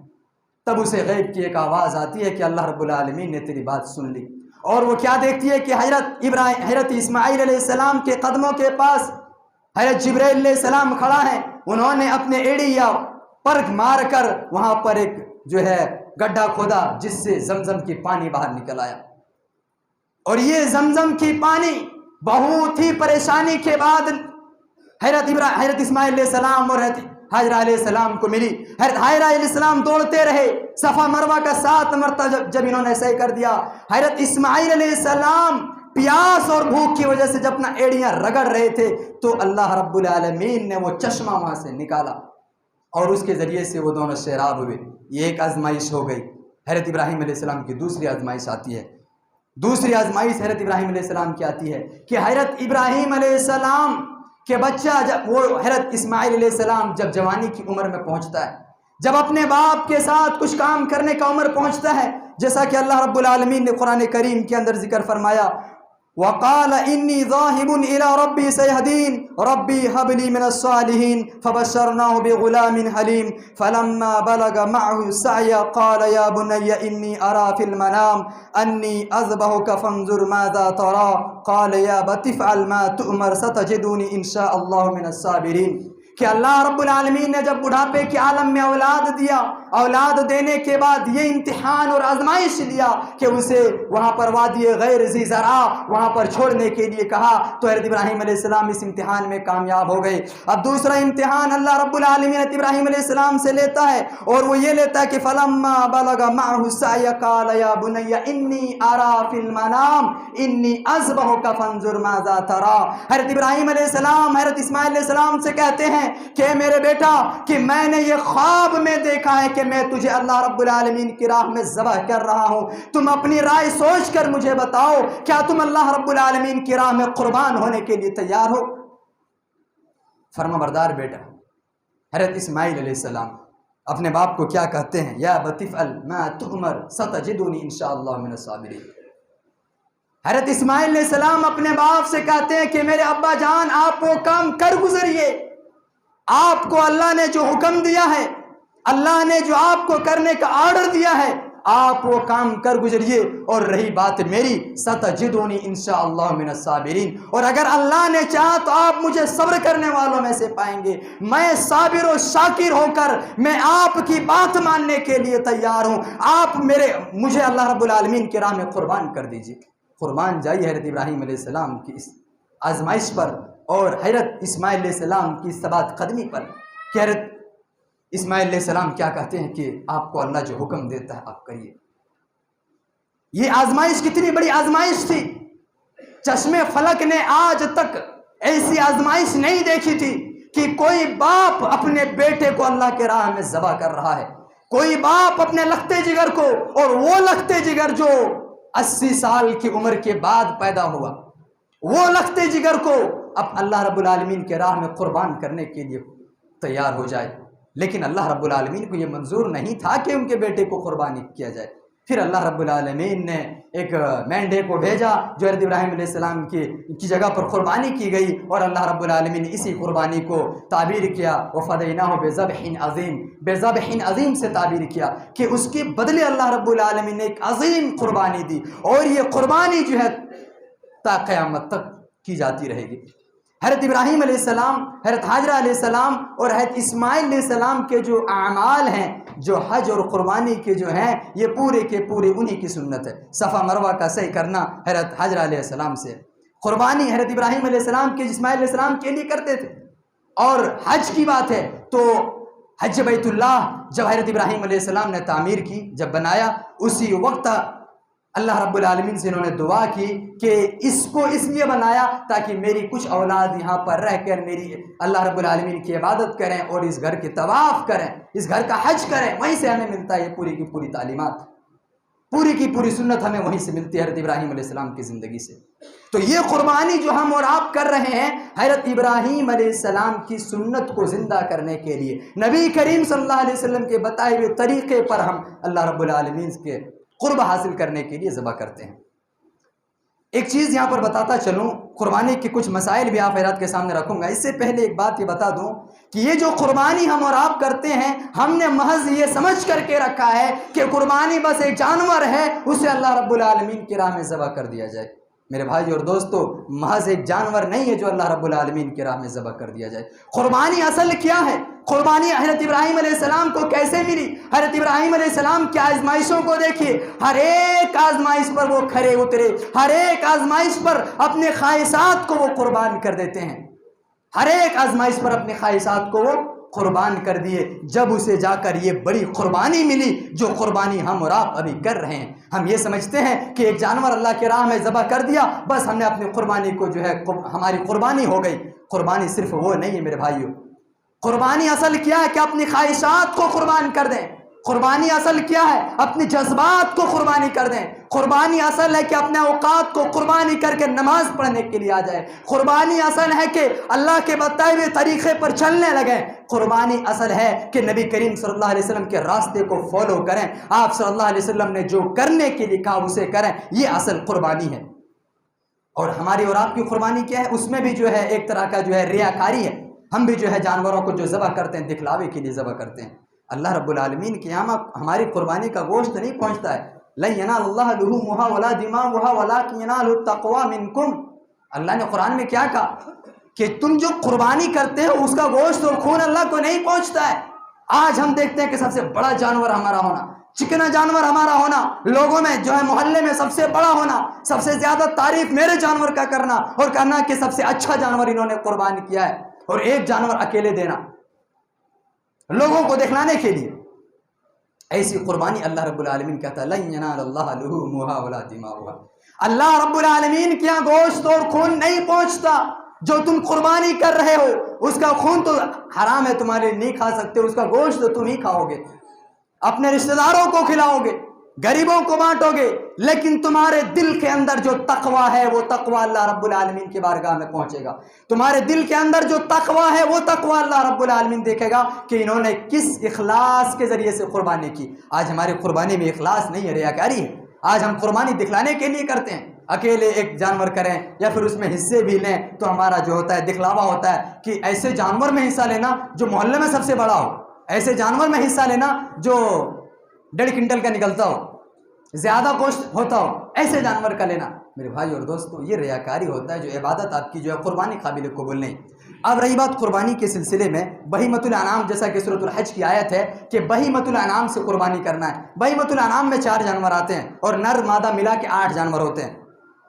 تب اسے غیب کی ایک آواز آتی ہے کہ اللہ رب العالمین نے تیری بات سن لی، اور وہ کیا دیکھتی ہے کہ حضرت اسماعیل علیہ السلام کے قدموں کے پاس حضرت جبرائیل علیہ السلام کھڑا ہے، انہوں نے اپنے ایڑی یا پرکھ مار کر وہاں پر ایک جو ہے گڈھا کھودا جس سے زمزم کی پانی باہر نکل آیا، اور یہ زمزم کی پانی بہت ہی پریشانی کے بعد حضرت اسماعیل علیہ السلام اور حضرت حاجرہ علیہ السلام کو ملی۔ حضرت حاجرہ علیہ السلام دوڑتے رہے، صفا مروہ کا 7 مرتبہ جب انہوں نے صحیح کر دیا، حضرت اسماعیل علیہ السلام پیاس اور بھوک کی وجہ سے جب اپنا ایڑیاں رگڑ رہے تھے تو اللہ رب العالمین نے وہ چشمہ وہاں سے نکالا، اور اس کے ذریعے سے وہ دونوں سیراب ہوئے۔ یہ ایک آزمائش ہو گئی۔ حضرت ابراہیم علیہ السلام کی دوسری آزمائش آتی ہے. دوسری آزمائش حضرت ابراہیم علیہ السلام کی آتی ہے کہ حضرت ابراہیم علیہ السلام کے بچہ جب وہ حضرت اسماعیل علیہ السلام جب جوانی کی عمر میں پہنچتا ہے، جب اپنے باپ کے ساتھ کچھ کام کرنے کا عمر پہنچتا ہے، جیسا کہ اللہ رب العالمین نے قرآن کریم کے اندر ذکر فرمایا، وقال انی ذاہب الی ربی سیہدین ربی ہب لی من الصالحین فبشرناہ بغلام حلیم فلما بلغ معه السعی قال یا بنی انی ارا فی المنام انی اذبحک فانظر ماذا ترى قال یا ابت افعل ما تؤمر ستجدنی ان شاء اللہ من الصابرین. کہ اللہ رب العالمین نے جب بڑھاپے کے عالم میں اولاد دیا، اولاد دینے کے بعد یہ امتحان اور آزمائش لیا کہ اسے وہاں پر وادی غیر ذی زرع وہاں پر چھوڑنے کے لیے کہا، تو حضرت ابراہیم علیہ السلام اس امتحان میں کامیاب ہو گئے. اب دوسرا امتحان اللہ رب العالمین حضرت ابراہیم علیہ السلام سے لیتا ہے، اور وہ یہ لیتا ہے کہ فلما بلغ معه السعی قال یا بنی انی ارا فی المنام انی اذبحک فانظر ماذا ترى. حضرت ابراہیم علیہ السلام حضرت اسماعیل علیہ السلام سے کہتے ہیں کہ میرے بیٹا، کہ میں نے یہ خواب میں دیکھا ہے کہ میں تجھے اللہ رب العالمین کی راہ میں ذبح کر رہا ہوں، تم اپنی رائے سوچ کر مجھے بتاؤ، کیا تم اللہ رب العالمین کی راہ میں قربان ہونے کے لیے تیار ہو؟ فرما بردار بیٹا حضرت اسماعیل علیہ السلام اپنے باپ کو کیا کہتے ہیں؟ یا ابت افعل ما تؤمر ستجدنی ان شاء اللہ من الصابرین. حضرت اسماعیل علیہ السلام اپنے باپ سے کہتے ہیں کہ میرے ابا جان، آپ وہ کام کر گزریے، آپ کو اللہ نے جو حکم دیا ہے، اللہ نے جو آپ کو کرنے کا آرڈر دیا ہے، آپ وہ کام کر گزریے. اور رہی بات میری، ستجدونی انشاءاللہ من الصابرین، اور اگر اللہ نے چاہا تو آپ مجھے صبر کرنے والوں میں سے پائیں گے. میں صابر و شاکر ہو کر میں آپ کی بات ماننے کے لیے تیار ہوں. آپ مجھے اللہ رب العالمین کی راہ میں قربان کر دیجیے. قربان جائیے حضرت ابراہیم علیہ السلام کی اس آزمائش پر اور حضرت اسماعیل علیہ السلام کی ثبات قدمی پر کہ حضرت اسماعیل علیہ السلام کیا کہتے ہیں کہ آپ کو اللہ جو حکم دیتا ہے آپ کریے. یہ آزمائش کتنی بڑی آزمائش تھی. چشم فلک نے آج تک ایسی آزمائش نہیں دیکھی تھی کہ کوئی باپ اپنے بیٹے کو اللہ کے راہ میں ذبح کر رہا ہے. کوئی باپ اپنے لختے جگر کو، اور وہ لختے جگر جو 80 سال کی عمر کے بعد پیدا ہوا، وہ لختے جگر کو اب اللہ رب العالمین کے راہ میں قربان کرنے کے لیے تیار ہو جائے. لیکن اللہ رب العالمین کو یہ منظور نہیں تھا کہ ان کے بیٹے کو قربانی کیا جائے. پھر اللہ رب العالمین نے ایک مینڈے کو بھیجا جو حضرت ابراہیم علیہ السلام کی جگہ پر قربانی کی گئی، اور اللہ رب العالمین نے اسی قربانی کو تعبیر کیا وَفَدَيْنَاهُ بِذَبْحٍ عَظِيمٍ، بِذَبْحٍ عظیم سے تعبیر کیا کہ اس کے بدلے اللہ رب العالمین نے ایک عظیم قربانی دی، اور یہ قربانی جو ہے تا قیامت تک کی جاتی رہے گی. حضرت ابراہیم علیہ السلام، حضرت حاجرہ علیہ السلام اور حضرت اسماعیل علیہ السلام کے جو اعمال ہیں، جو حج اور قربانی کے جو ہیں، یہ پورے کے پورے انہی کی سنت ہے. صفا مروہ کا صحیح کرنا حضرت حاجرہ علیہ السلام سے، قربانی حضرت ابراہیم علیہ السلام کے اسماعیل علیہ السلام کے لیے کرتے تھے. اور حج کی بات ہے تو حج بیت اللہ جب حضرت ابراہیم علیہ السلام نے تعمیر کی، جب بنایا، اسی وقت اللہ رب العالمین سے انہوں نے دعا کی کہ اس کو اس لیے بنایا تاکہ میری کچھ اولاد یہاں پر رہ کر میری اللہ رب العالمین کی عبادت کریں اور اس گھر کے طواف کریں، اس گھر کا حج کریں. وہیں سے ہمیں ملتا ہے یہ پوری کی پوری تعلیمات، پوری کی پوری سنت ہمیں وہیں سے ملتی ہے حضرت ابراہیم علیہ السلام کی زندگی سے. تو یہ قربانی جو ہم اور آپ کر رہے ہیں حضرت ابراہیم علیہ السلام کی سنت کو زندہ کرنے کے لیے، نبی کریم صلی اللہ علیہ وسلم کے بتائے ہوئے طریقے پر ہم اللہ رب العالمین کے قرب حاصل کرنے کے لیے ذبح کرتے ہیں. ایک چیز یہاں پر بتاتا چلوں، قربانی کے کچھ مسائل بھی آپ حضرات کے سامنے رکھوں گا. اس سے پہلے ایک بات یہ بتا دوں کہ یہ جو قربانی ہم اور آپ کرتے ہیں، ہم نے محض یہ سمجھ کر کے رکھا ہے کہ قربانی بس ایک جانور ہے، اسے اللہ رب العالمین کی راہ میں ذبح کر دیا جائے. میرے بھائی اور دوستو، محض ایک جانور نہیں ہے جو اللہ رب العالمین کی راہ میں ذبح کر دیا جائے. قربانی اصل کیا ہے؟ قربانی حضرت ابراہیم علیہ السلام کو کیسے ملی؟ حضرت ابراہیم علیہ السلام کی آزمائشوں کو دیکھیے. ہر ایک آزمائش پر وہ کھڑے اترے، ہر ایک آزمائش پر اپنے خواہشات کو وہ قربان کر دیتے ہیں، ہر ایک آزمائش پر اپنے خواہشات کو وہ قربان کر دیے. جب اسے جا کر یہ بڑی قربانی ملی جو قربانی ہم اور آپ ابھی کر رہے ہیں. ہم یہ سمجھتے ہیں کہ ایک جانور اللہ کے راہ میں ذبح کر دیا، بس ہم نے اپنی قربانی کو جو ہے ہماری قربانی ہو گئی. قربانی صرف وہ نہیں ہے میرے بھائیو. قربانی اصل کیا ہے کہ اپنی خواہشات کو قربان کر دیں. قربانی اصل کیا ہے؟ اپنی جذبات کو قربانی کر دیں. قربانی اصل ہے کہ اپنے اوقات کو قربانی کر کے نماز پڑھنے کے لیے آ جائیں. قربانی اصل ہے کہ اللہ کے بتائے ہوئے طریقے پر چلنے لگیں. قربانی اصل ہے کہ نبی کریم صلی اللہ علیہ وسلم کے راستے کو فالو کریں. آپ صلی اللہ علیہ وسلم نے جو کرنے کے لیے کہا اسے کریں. یہ اصل قربانی ہے. اور ہماری اور آپ کی قربانی کیا ہے؟ اس میں بھی جو ہے ایک طرح کا جو ہے ریاکاری ہے. ہم بھی جو ہے جانوروں کو جو ذبح کرتے ہیں دکھلاوے کے لیے ذبح کرتے ہیں. اللہ رب العالمین کے یہاں ہماری قربانی کا گوشت نہیں پہنچتا ہے. لن ینال اللہ لحومها ولا دماؤها ولکن ینالہ التقوی منکم. اللہ نے قرآن میں کیا کہا کہ تم جو قربانی کرتے ہو اس کا گوشت اور خون اللہ کو نہیں پہنچتا ہے. آج ہم دیکھتے ہیں کہ سب سے بڑا جانور ہمارا ہونا, چکنا جانور ہمارا ہونا, لوگوں میں جو ہے محلے میں سب سے بڑا ہونا, سب سے زیادہ تعریف میرے جانور کا کرنا اور کہنا کہ سب سے اچھا جانور انہوں نے قربان کیا ہے, اور ایک جانور اکیلے دینا لوگوں کو دکھلانے کے لیے. ایسی قربانی اللہ رب العالمین کہتا ہے لن ینال اللہ لحومها ولا دماؤها. اللہ رب العالمین کے یہاں گوشت اور خون نہیں پہنچتا. جو تم قربانی کر رہے ہو اس کا خون تو حرام ہے, تمہارے لیے نہیں کھا سکتے, اس کا گوشت تو تم ہی کھاؤ گے, اپنے رشتہ داروں کو کھلاؤ گے, غریبوں کو بانٹو گے, لیکن تمہارے دل کے اندر جو تقوی ہے وہ تقوی اللہ رب العالمین کی بارگاہ میں پہنچے گا. تمہارے دل کے اندر جو تقوی ہے وہ تقوی اللہ رب العالمین دیکھے گا کہ انہوں نے کس اخلاص کے ذریعے سے قربانی کی. آج ہماری قربانی میں اخلاص نہیں ہے, ریاکاری ہے. آج ہم قربانی دکھلانے کے لیے کرتے ہیں, اکیلے ایک جانور کریں یا پھر اس میں حصے بھی لیں تو ہمارا جو ہوتا ہے دکھلاوا ہوتا ہے کہ ایسے جانور میں حصہ لینا جو محلے میں سب سے بڑا ہو, ایسے جانور میں حصہ لینا جو 1.5 کنٹل کا نکلتا ہو, زیادہ گوشت ہوتا ہو, ایسے جانور کا لینا. میرے بھائی اور دوستو, یہ ریاکاری ہوتا ہے, جو عبادت آپ کی جو ہے قربانی قابل قبول نہیں. اب رہی بات قربانی کے سلسلے میں, بہیمۃ الانعام, جیسا کہ سورۃ الحج کی آیت ہے کہ بہیمۃ الانعام سے قربانی کرنا ہے. بہیمۃ الانعام میں 4 جانور آتے ہیں اور نر مادہ ملا کے 8 جانور ہوتے ہیں,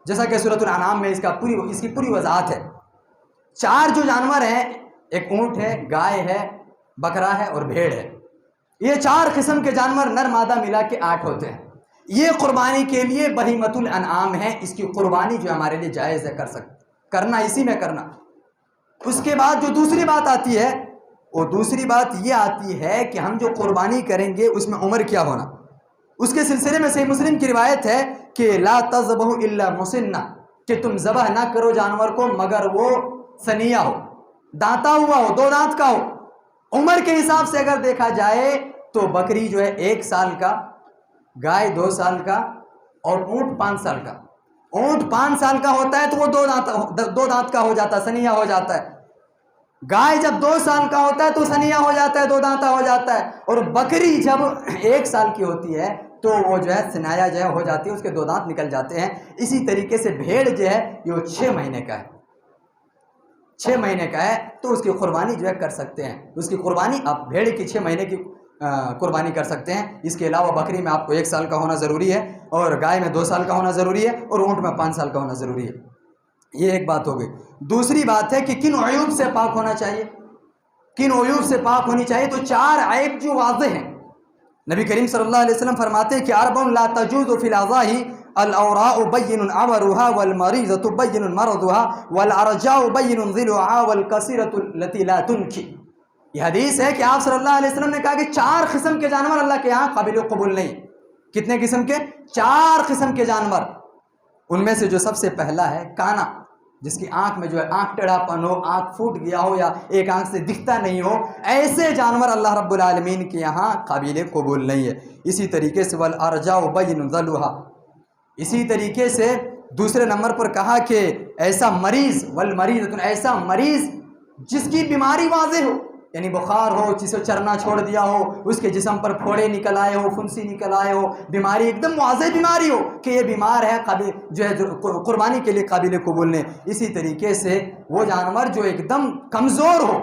جیسا کہ سورۃ الانعام میں اس کی پوری وضاحت ہے. 4 جو جانور ہیں, ایک اونٹ ہے, گائے ہے, بکرا ہے اور بھیڑ ہے. یہ 4 قسم کے جانور نر مادہ ملا کے 8 ہوتے ہیں. یہ قربانی کے لیے بہیمۃ الانعام ہے. اس کی قربانی جو ہمارے لیے جائز ہے, کرنا اسی میں کرنا. اس کے بعد جو دوسری بات آتی ہے, وہ دوسری بات یہ آتی ہے کہ ہم جو قربانی کریں گے اس میں عمر کیا ہونا. اس کے سلسلے میں صحیح مسلم کی روایت ہے کہ لا تذبحوا الا مسنہ, کہ تم ذبح نہ کرو جانور کو مگر وہ سنیہ ہو, دانتا ہوا ہو, 2 دانت کا ہو. عمر کے حساب سے اگر دیکھا جائے تو بکری جو ہے 1 سال کا, گائے 2 سال کا اور اونٹ 5 سال کا. اونٹ 5 سال کا ہوتا ہے تو وہ 2 دانت کا ہو جاتا ہے, سنیہ ہو جاتا ہے. گائے جب 2 سال کا ہوتا ہے تو سنیہ ہو جاتا ہے, 2 دانتا ہو جاتا ہے. اور بکری جب 1 سال کی ہوتی ہے تو وہ جو ہے سنایا جو ہے ہو جاتی ہے, اس کے 2 دانت نکل جاتے ہیں. اسی طریقے سے بھیڑ جو ہے یہ 6 مہینے کا ہے, 6 مہینے کا ہے تو اس کی قربانی جو ہے کر سکتے ہیں. اس کی قربانی آپ بھیڑ کی 6 مہینے کی قربانی کر سکتے ہیں. اس کے علاوہ بکری میں آپ کو 1 سال کا ہونا ضروری ہے, اور گائے میں 2 سال کا ہونا ضروری ہے, اور اونٹ میں 5 سال کا ہونا ضروری ہے. یہ ایک بات ہو گئی. دوسری بات ہے کہ کن عیوب سے پاک ہونا چاہیے, کن عیوب سے پاک ہونی چاہیے. تو 4 عیب جو واضح ہیں, نبی کریم صلی اللہ علیہ وسلم فرماتے ہیں کہ 4 لا تجوز فی الاضاحی الاوراء بین عورها والمریضۃ بین مرضها والعرجاء بین ظلها والقصیرۃ التي لا تنکی. یہ حدیث ہے کہ آپ صلی اللہ علیہ وسلم نے کہا کہ 4 قسم کے جانور اللہ کے یہاں قابل قبول نہیں. کتنے قسم کے؟ 4 قسم کے جانور. ان میں سے جو سب سے پہلا ہے کانا, جس کی آنکھ میں جو ہے آنکھ ٹیڑھا پن ہو, آنکھ پھوٹ گیا ہو یا ایک آنکھ سے دکھتا نہیں ہو, ایسے جانور اللہ رب العالمین کے یہاں قابل قبول نہیں ہے. اسی طریقے سے والارجاء بین ذلها. اسی طریقے سے دوسرے نمبر پر کہا کہ ایسا مریض, والمریضۃ, ایسا مریض جس کی بیماری واضح ہو, یعنی بخار ہو, جسے چرنا چھوڑ دیا ہو, اس کے جسم پر پھوڑے نکل آئے ہو, پھنسی نکل آئے ہو, بیماری ایک دم واضح بیماری ہو کہ یہ بیمار ہے, قابل جو ہے قربانی کے لیے قابل قبول نہیں. اسی طریقے سے وہ جانور جو ایک دم کمزور ہو,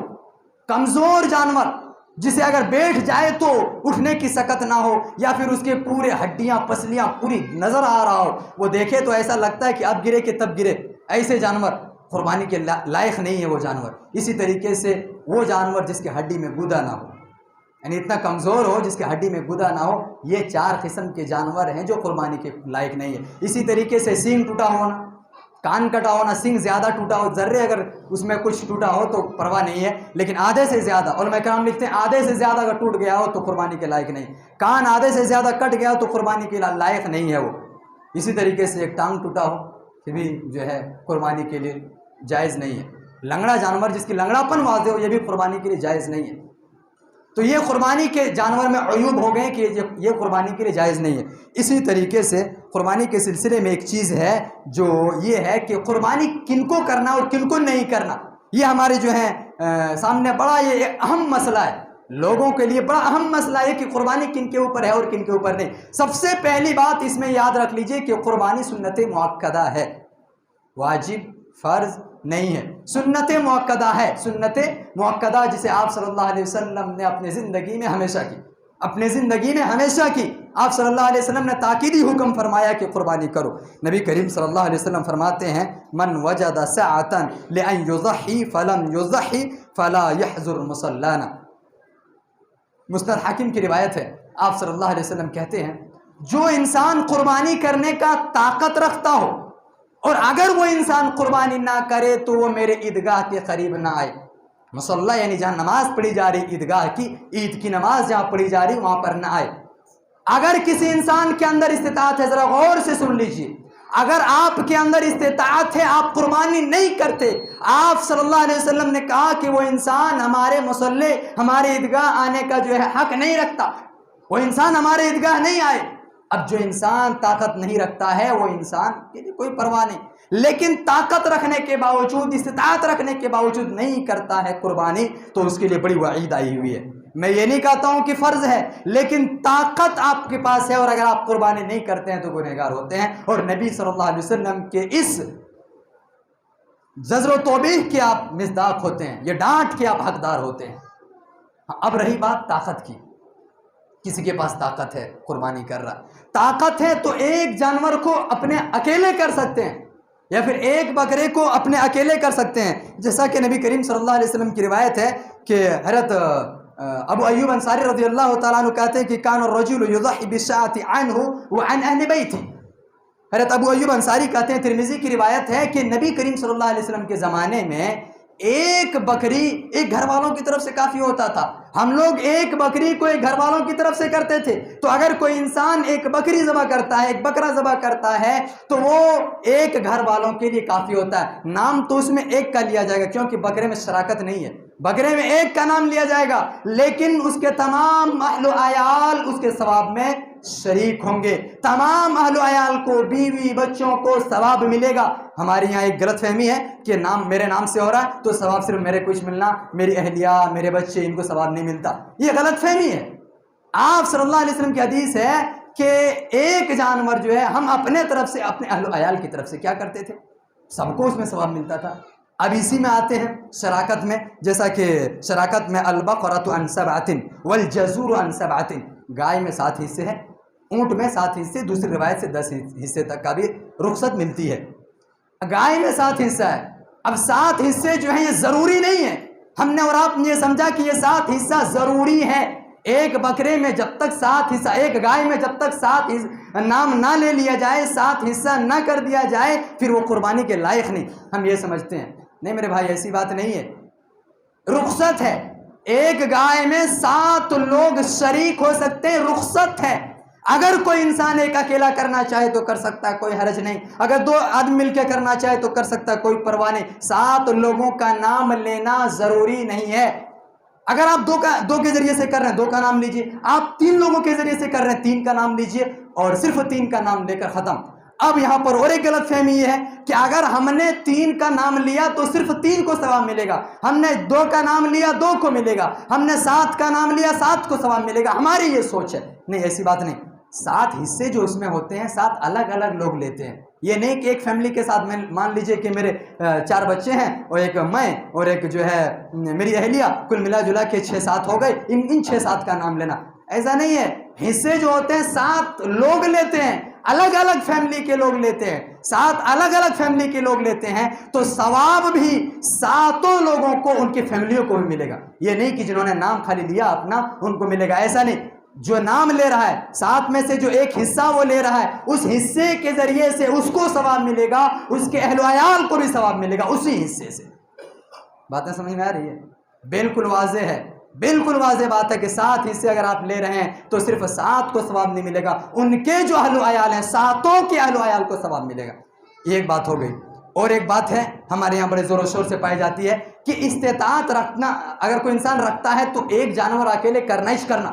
کمزور جانور جسے اگر بیٹھ جائے تو اٹھنے کی سکت نہ ہو, یا پھر اس کے پورے ہڈیاں پسلیاں پوری نظر آ رہا ہو, وہ دیکھے تو ایسا لگتا ہے کہ اب گرے کہ تب گرے, ایسے جانور قربانی کے لائق نہیں ہے وہ جانور. اسی طریقے سے وہ جانور جس کے ہڈی میں گودا نہ ہو, یعنی اتنا کمزور ہو جس کے ہڈی میں گودا نہ ہو, یہ 4 قسم کے جانور ہیں جو قربانی کے لائق نہیں ہے. اسی طریقے سے سینگ ٹوٹا ہونا, کان کٹا ہو نہ سنگ زیادہ ٹوٹا ہو، ذرے اگر اس میں کچھ ٹوٹا ہو تو پرواہ نہیں ہے، لیکن آدھے سے زیادہ، علماء کرام لکھتے ہیں آدھے سے زیادہ اگر ٹوٹ گیا ہو تو قربانی کے لائق نہیں، کان آدھے سے زیادہ کٹ گیا ہو تو قربانی کے لائق نہیں ہے وہ۔ اسی طریقے سے ایک ٹانگ ٹوٹا ہو یہ بھی جو ہے قربانی کے لیے جائز نہیں ہے، لنگڑا جانور جس کی لنگڑا پن واضح ہو یہ بھی قربانی کے لیے جائز نہیں ہے۔ تو یہ قربانی کے جانور میں عیوب ہو گئے کہ یہ قربانی کے لیے جائز نہیں ہے۔ اسی طریقے سے قربانی کے سلسلے میں ایک چیز ہے جو یہ ہے کہ قربانی کن کو کرنا اور کن کو نہیں کرنا، یہ ہمارے جو ہے سامنے بڑا یہ اہم مسئلہ ہے، لوگوں کے لیے بڑا اہم مسئلہ ہے کہ قربانی کن کے اوپر ہے اور کن کے اوپر نہیں۔ سب سے پہلی بات اس میں یاد رکھ لیجئے کہ قربانی سنت مؤکدہ ہے، واجب فرض نہیں ہے، سنت مؤکدہ ہے، سنت مؤکدہ جسے آپ صلی اللہ علیہ وسلم نے اپنی زندگی میں ہمیشہ کی، اپنے زندگی میں ہمیشہ کی۔ آپ صلی اللہ علیہ وسلم نے تاکیدی حکم فرمایا کہ قربانی کرو۔ نبی کریم صلی اللہ علیہ وسلم فرماتے ہیں من وجد سعة لأن يضحي فلم يضحي فلا يحضر مصلانا۔ مسند حاکم کی روایت ہے، آپ صلی اللہ علیہ وسلم کہتے ہیں جو انسان قربانی کرنے کا طاقت رکھتا ہو اور اگر وہ انسان قربانی نہ کرے تو وہ میرے عیدگاہ کے قریب نہ آئے۔ مصلی یعنی جہاں نماز پڑھی جا رہی عیدگاہ کی، عید کی نماز جہاں پڑھی جا رہی وہاں پر نہ آئے۔ اگر کسی انسان کے اندر استطاعت ہے، ذرا غور سے سن لیجیے، اگر آپ کے اندر استطاعت ہے آپ قربانی نہیں کرتے، آپ صلی اللہ علیہ وسلم نے کہا کہ وہ انسان ہمارے مصلی ہمارے عیدگاہ آنے کا جو ہے حق نہیں رکھتا، وہ انسان ہمارے عیدگاہ نہیں آئے۔ اب جو انسان طاقت نہیں رکھتا ہے وہ انسان کے لیے کوئی پرواہ نہیں، لیکن طاقت رکھنے کے باوجود، استطاعت رکھنے کے باوجود نہیں کرتا ہے قربانی تو اس کے لیے بڑی وعید آئی ہوئی ہے۔ میں یہ نہیں کہتا ہوں کہ فرض ہے، لیکن طاقت آپ کے پاس ہے اور اگر آپ قربانی نہیں کرتے ہیں تو گنہگار ہوتے ہیں، اور نبی صلی اللہ علیہ وسلم کے اس زجر و توبیخ کے آپ مصداق ہوتے ہیں، یہ ڈانٹ کے آپ حقدار ہوتے ہیں۔ اب رہی بات طاقت کی، کسی کے پاس طاقت ہے قربانی کر رہا، طاقت ہے تو ایک جانور کو اپنے اکیلے کر سکتے ہیں یا پھر ایک بکرے کو اپنے اکیلے کر سکتے ہیں، جیسا کہ نبی کریم صلی اللہ علیہ وسلم کی روایت ہے کہ حضرت ابو ایوب انصاری رضی اللہ تعالیٰ عنہ کہتے ہیں کہ کان الرجل یضحی بالشاة عنہ وعن اہل بیتہ۔ حضرت ابو ایوب انصاری کہتے ہیں، ترمذی کی روایت ہے کہ نبی کریم صلی اللہ علیہ وسلم کے زمانے میں ایک بکری ایک گھر والوں کی طرف سے کافی ہوتا تھا، ہم لوگ ایک بکری کو ایک گھر والوں کی طرف سے کرتے تھے، تو اگر کوئی انسان ایک بکری ذبح کرتا ہے، ایک بکرا ذبح کرتا ہے تو وہ ایک گھر والوں کے لیے کافی ہوتا ہے۔ نام تو اس میں ایک کا لیا جائے گا کیونکہ بکرے میں شراکت نہیں ہے، بکرے میں ایک کا نام لیا جائے گا، لیکن اس کے تمام اہل و عیال اس کے ثواب میں شریک ہوں گے، تمام اہل و عیال کو، بیوی بچوں کو ثواب ملے گا۔ ہمارے یہاں ایک غلط فہمی ہے کہ نام میرے نام سے ہو رہا ہے تو ثواب صرف میرے کچھ ملنا، میری اہلیہ میرے بچے ان کو ثواب نہیں ملتا، یہ غلط فہمی ہے۔ آپ صلی اللہ علیہ وسلم کی حدیث ہے کہ ایک جانور جو ہے ہم اپنے طرف سے اپنے اہل و عیال کی طرف سے کیا کرتے تھے، سب کو اس میں ثواب ملتا تھا۔ اب اسی میں آتے ہیں شراکت میں، جیسا کہ شراکت میں البقرۃ عن سبعۃ والجزور عن سبعۃ، گائے میں 7 حصے ہیں، اونٹ میں 7 حصے، دوسری روایت سے 10 حصے تک کا بھی رخصت ملتی ہے۔ گائے میں 7 حصہ ہے، اب 7 حصے جو ہیں یہ ضروری نہیں ہے، ہم نے اور آپ نے یہ سمجھا کہ یہ 7 حصہ ضروری ہے۔ ایک بکرے میں جب تک 7 حصہ، ایک گائے میں جب تک 7 نام نہ لے لیا جائے، 7 حصہ نہ کر دیا جائے، پھر وہ قربانی کے لائق نہیں، ہم یہ سمجھتے ہیں۔ نہیں میرے بھائی ایسی بات نہیں ہے، رخصت ہے، ایک گائے میں 7 لوگ شریک ہو سکتے ہیں، رخصت ہے۔ اگر کوئی انسان ایک اکیلا کرنا چاہے تو کر سکتا ہے، کوئی حرج نہیں، اگر 2 آدمی مل کے کرنا چاہے تو کر سکتا ہے، کوئی پرواہ نہیں۔ 7 لوگوں کا نام لینا ضروری نہیں ہے۔ اگر آپ 2 کے ذریعے سے کر رہے ہیں 2 کا نام لیجئے، آپ 3 لوگوں کے ذریعے سے کر رہے ہیں 3 کا نام لیجئے، اور صرف 3 کا نام لے کر ختم۔ اب یہاں پر اور ایک غلط فہمی یہ ہے کہ اگر ہم نے 3 کا نام لیا تو صرف 3 کو ثواب ملے گا، ہم نے 2 کا نام لیا 2 کو ملے گا، ہم نے 7 کا نام لیا 7 کو ثواب ملے گا، ہماری یہ سوچ ہے۔ نہیں ایسی بات نہیں، 7 حصے جو اس میں ہوتے ہیں 7 الگ الگ لوگ لیتے ہیں، یہ نہیں کہ ایک فیملی کے ساتھ میں مان لیجئے کہ میرے 4 بچے ہیں اور ایک میں اور ایک جو ہے میری اہلیہ، کل ملا جلا کے 6-7 ہو گئے، ان 6-7 کا نام لینا، ایسا نہیں ہے۔ حصے جو ہوتے ہیں 7 لوگ لیتے ہیں، الگ الگ فیملی کے لوگ لیتے ہیں، 7 الگ الگ فیملی کے لوگ لیتے ہیں، تو ثواب بھی 7 لوگوں کو ان کی فیملیوں کو بھی ملے گا، یہ نہیں کہ جنہوں نے نام خالی لیا اپنا ان کو ملے گا، ایسا نہیں۔ جو نام لے رہا ہے 7 میں سے جو ایک حصہ وہ لے رہا ہے، اس حصے کے ذریعے سے اس کو ثواب ملے گا، اس کے اہل و عیال کو بھی ثواب ملے گا اسی حصے سے۔ باتیں سمجھ میں آ رہی ہے؟ بالکل واضح ہے، بالکل واضح بات ہے کہ 7 حصے اگر آپ لے رہے ہیں تو صرف 7 کو ثواب نہیں ملے گا، ان کے جو اہل و عیال ہیں 7 کے اہل و عیال کو ثواب ملے گا۔ یہ ایک بات ہو گئی۔ اور ایک بات ہے ہمارے یہاں بڑے زور و شور سے پائی جاتی ہے کہ استطاعت رکھنا، اگر کوئی انسان رکھتا ہے تو ایک جانور اکیلے کرنا ہی کرنا،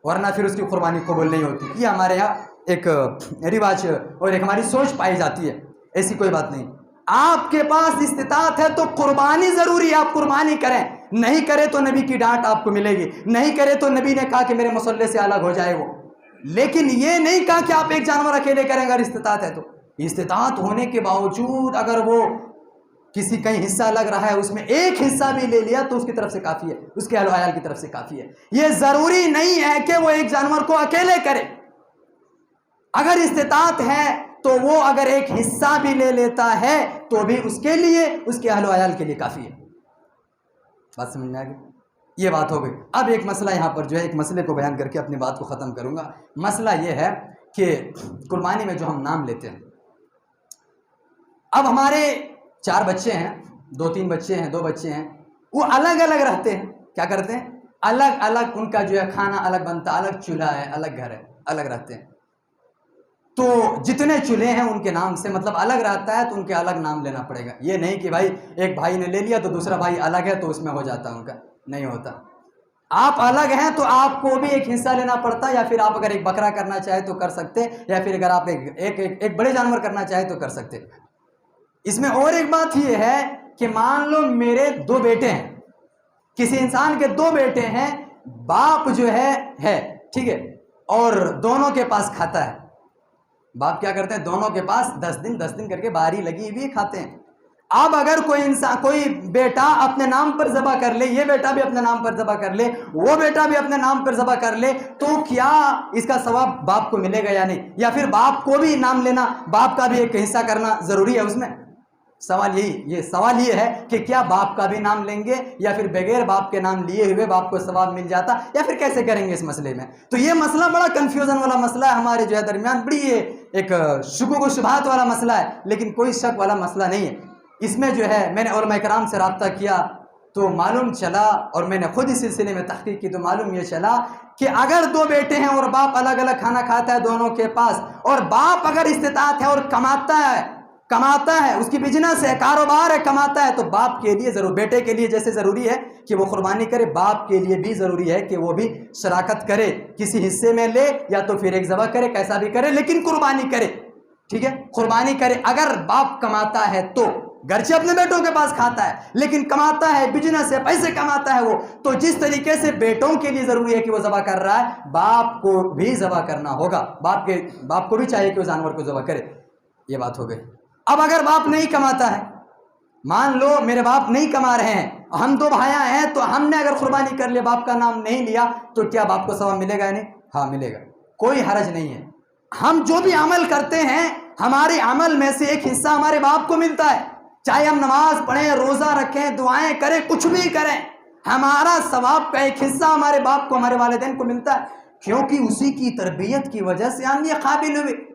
ورنہ پھر اس کی قربانی قبول نہیں ہوتی۔ یہ ہمارے یہاں ایک رواج اور ایک ہماری سوچ پائی جاتی ہے، ایسی کوئی بات نہیں۔ آپ کے پاس استطاعت ہے تو قربانی ضروری ہے، آپ قربانی کریں، نہیں کرے تو نبی کی ڈانٹ آپ کو ملے گی، نہیں کرے تو نبی نے کہا کہ میرے مصلے سے الگ ہو جائے وہ، لیکن یہ نہیں کہا کہ آپ ایک جانور اکیلے کریں اگر استطاعت ہے تو۔ استطاعت ہونے کے باوجود اگر وہ کسی کہیں حصہ لگ رہا ہے اس میں ایک حصہ بھی لے لیا تو اس کی طرف سے کافی ہے، اس کے اہل و عیال کی طرف سے کافی ہے۔ یہ ضروری نہیں ہے کہ وہ ایک جانور کو اکیلے کرے، اگر استطاعت ہے تو وہ اگر ایک حصہ بھی لے لیتا ہے تو بھی اس کے لیے، اس کے اہل و عیال کے لیے کافی ہے۔ بات سمجھ میں آ گئی؟ یہ بات ہو گئی۔ اب ایک مسئلہ یہاں پر جو ہے، ایک مسئلے کو بیان کر کے اپنی بات کو ختم کروں گا۔ مسئلہ یہ ہے کہ قربانی میں جو ہم نام لیتے ہیں، اب ہمارے 4 بچے ہیں، 2-3 بچے ہیں، 2 بچے ہیں، وہ الگ الگ رہتے ہیں، کیا کرتے ہیں؟ الگ الگ، ان کا جو ہے کھانا الگ بنتا، الگ چولہا ہے، الگ گھر ہے، الگ رہتے ہیں۔ تو جتنے چولہے ہیں ان کے نام سے مطلب الگ رہتا ہے تو ان کے الگ نام لینا پڑے گا۔ یہ نہیں کہ بھائی ایک بھائی نے لے لیا تو دوسرا بھائی الگ ہے تو اس میں ہو جاتا ان کا، نہیں ہوتا۔ آپ الگ ہیں تو آپ کو بھی ایک حصہ لینا پڑتا، یا پھر آپ اگر ایک بکرا کرنا چاہے تو کر سکتے، یا پھر اگر آپ ایک بڑے جانور کرنا چاہے تو کر سکتے۔ اس میں اور ایک بات یہ ہے کہ مان لو میرے 2 بیٹے ہیں، کسی انسان کے 2 بیٹے ہیں، باپ جو ہے ٹھیک ہے، اور دونوں کے پاس کھاتا ہے۔ باپ کیا کرتے ہیں؟ دونوں کے پاس 10 دن کر کے باری لگی ہوئی کھاتے ہیں۔ اب اگر کوئی بیٹا اپنے نام پر ذبح کر لے، یہ بیٹا بھی اپنے نام پر ذبح کر لے، وہ بیٹا بھی اپنے نام پر ذبح کر لے، تو کیا اس کا ثواب باپ کو ملے گا یا نہیں؟ یا پھر باپ کو بھی نام لینا، باپ کا بھی ایک حصہ کرنا ضروری ہے اس میں؟ سوال یہ ہے کہ کیا باپ کا بھی نام لیں گے یا پھر بغیر باپ کے نام لیے ہوئے باپ کو ثواب مل جاتا، یا پھر کیسے کریں گے اس مسئلے میں؟ تو یہ مسئلہ بڑا کنفیوژن والا مسئلہ ہے ہمارے جو ہے درمیان، بڑی ایک شکوک و شبہات والا مسئلہ ہے، لیکن کوئی شک والا مسئلہ نہیں ہے۔ اس میں جو ہے میں نے علماء کرام سے رابطہ کیا تو معلوم چلا، اور میں نے خود اس سلسلے میں تحقیق کی تو معلوم یہ چلا کہ اگر 2 بیٹے ہیں اور باپ الگ الگ کھانا کھاتا ہے دونوں کے پاس، اور باپ اگر استطاعت ہے اور کماتا ہے، اس کی بزنس ہے، کاروبار ہے، کماتا ہے، تو باپ کے لیے ضرور، بیٹے کے لیے جیسے ضروری ہے کہ وہ قربانی کرے، باپ کے لیے بھی ضروری ہے کہ وہ بھی شراکت کرے، کسی حصے میں لے یا تو پھر ایک ذبح کرے، کیسا بھی کرے لیکن قربانی کرے، ٹھیک ہے، قربانی کرے۔ اگر باپ کماتا ہے تو گرچہ اپنے بیٹوں کے پاس کھاتا ہے لیکن کماتا ہے، بزنس ہے، پیسے کماتا ہے وہ، تو جس طریقے سے بیٹوں کے لیے ضروری ہے کہ وہ ذبح کر رہا ہے، باپ کو بھی ذبح کرنا ہوگا، باپ کو بھی چاہیے کہ وہ جانور کو ذبح کرے۔ یہ بات ہو گئی۔ اب اگر باپ نہیں کماتا ہے، مان لو میرے باپ نہیں کما رہے ہیں، ہم 2 بھائیاں ہیں، تو ہم نے اگر قربانی کر لیا، باپ کا نام نہیں لیا، تو کیا باپ کو ثواب ملے گا یا نہیں؟ ہاں ملے گا، کوئی حرج نہیں ہے۔ ہم جو بھی عمل کرتے ہیں، ہمارے عمل میں سے ایک حصہ ہمارے باپ کو ملتا ہے، چاہے ہم نماز پڑھیں، روزہ رکھیں، دعائیں کریں، کچھ بھی کریں، ہمارا ثواب کا ایک حصہ ہمارے باپ کو، ہمارے والدین کو ملتا ہے، کیونکہ اسی کی تربیت کی وجہ سے ہم یہ قابل ہوئے۔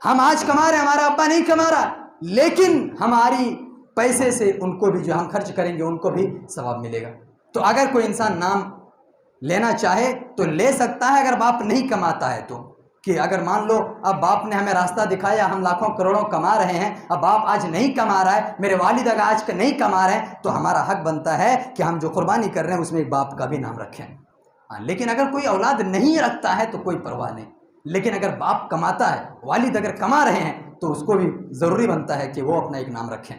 ہم آج کما رہے ہیں، ہمارا ابا نہیں کما رہا، لیکن ہماری پیسے سے ان کو بھی جو ہم خرچ کریں گے ان کو بھی ثواب ملے گا۔ تو اگر کوئی انسان نام لینا چاہے تو لے سکتا ہے، اگر باپ نہیں کماتا ہے تو، کہ اگر مان لو اب باپ نے ہمیں راستہ دکھایا، ہم لاکھوں کروڑوں کما رہے ہیں، اب باپ آج نہیں کما رہا ہے، میرے والد اگر آج نہیں کما رہے ہیں، تو ہمارا حق بنتا ہے کہ ہم جو قربانی کر رہے ہیں اس میں ایک باپ کا بھی نام رکھیں۔ لیکن اگر کوئی اولاد نہیں رکھتا ہے تو کوئی پرواہ نہیں، لیکن اگر باپ کماتا ہے، والد اگر کما رہے ہیں، تو اس کو بھی ضروری بنتا ہے کہ وہ اپنا ایک نام رکھیں۔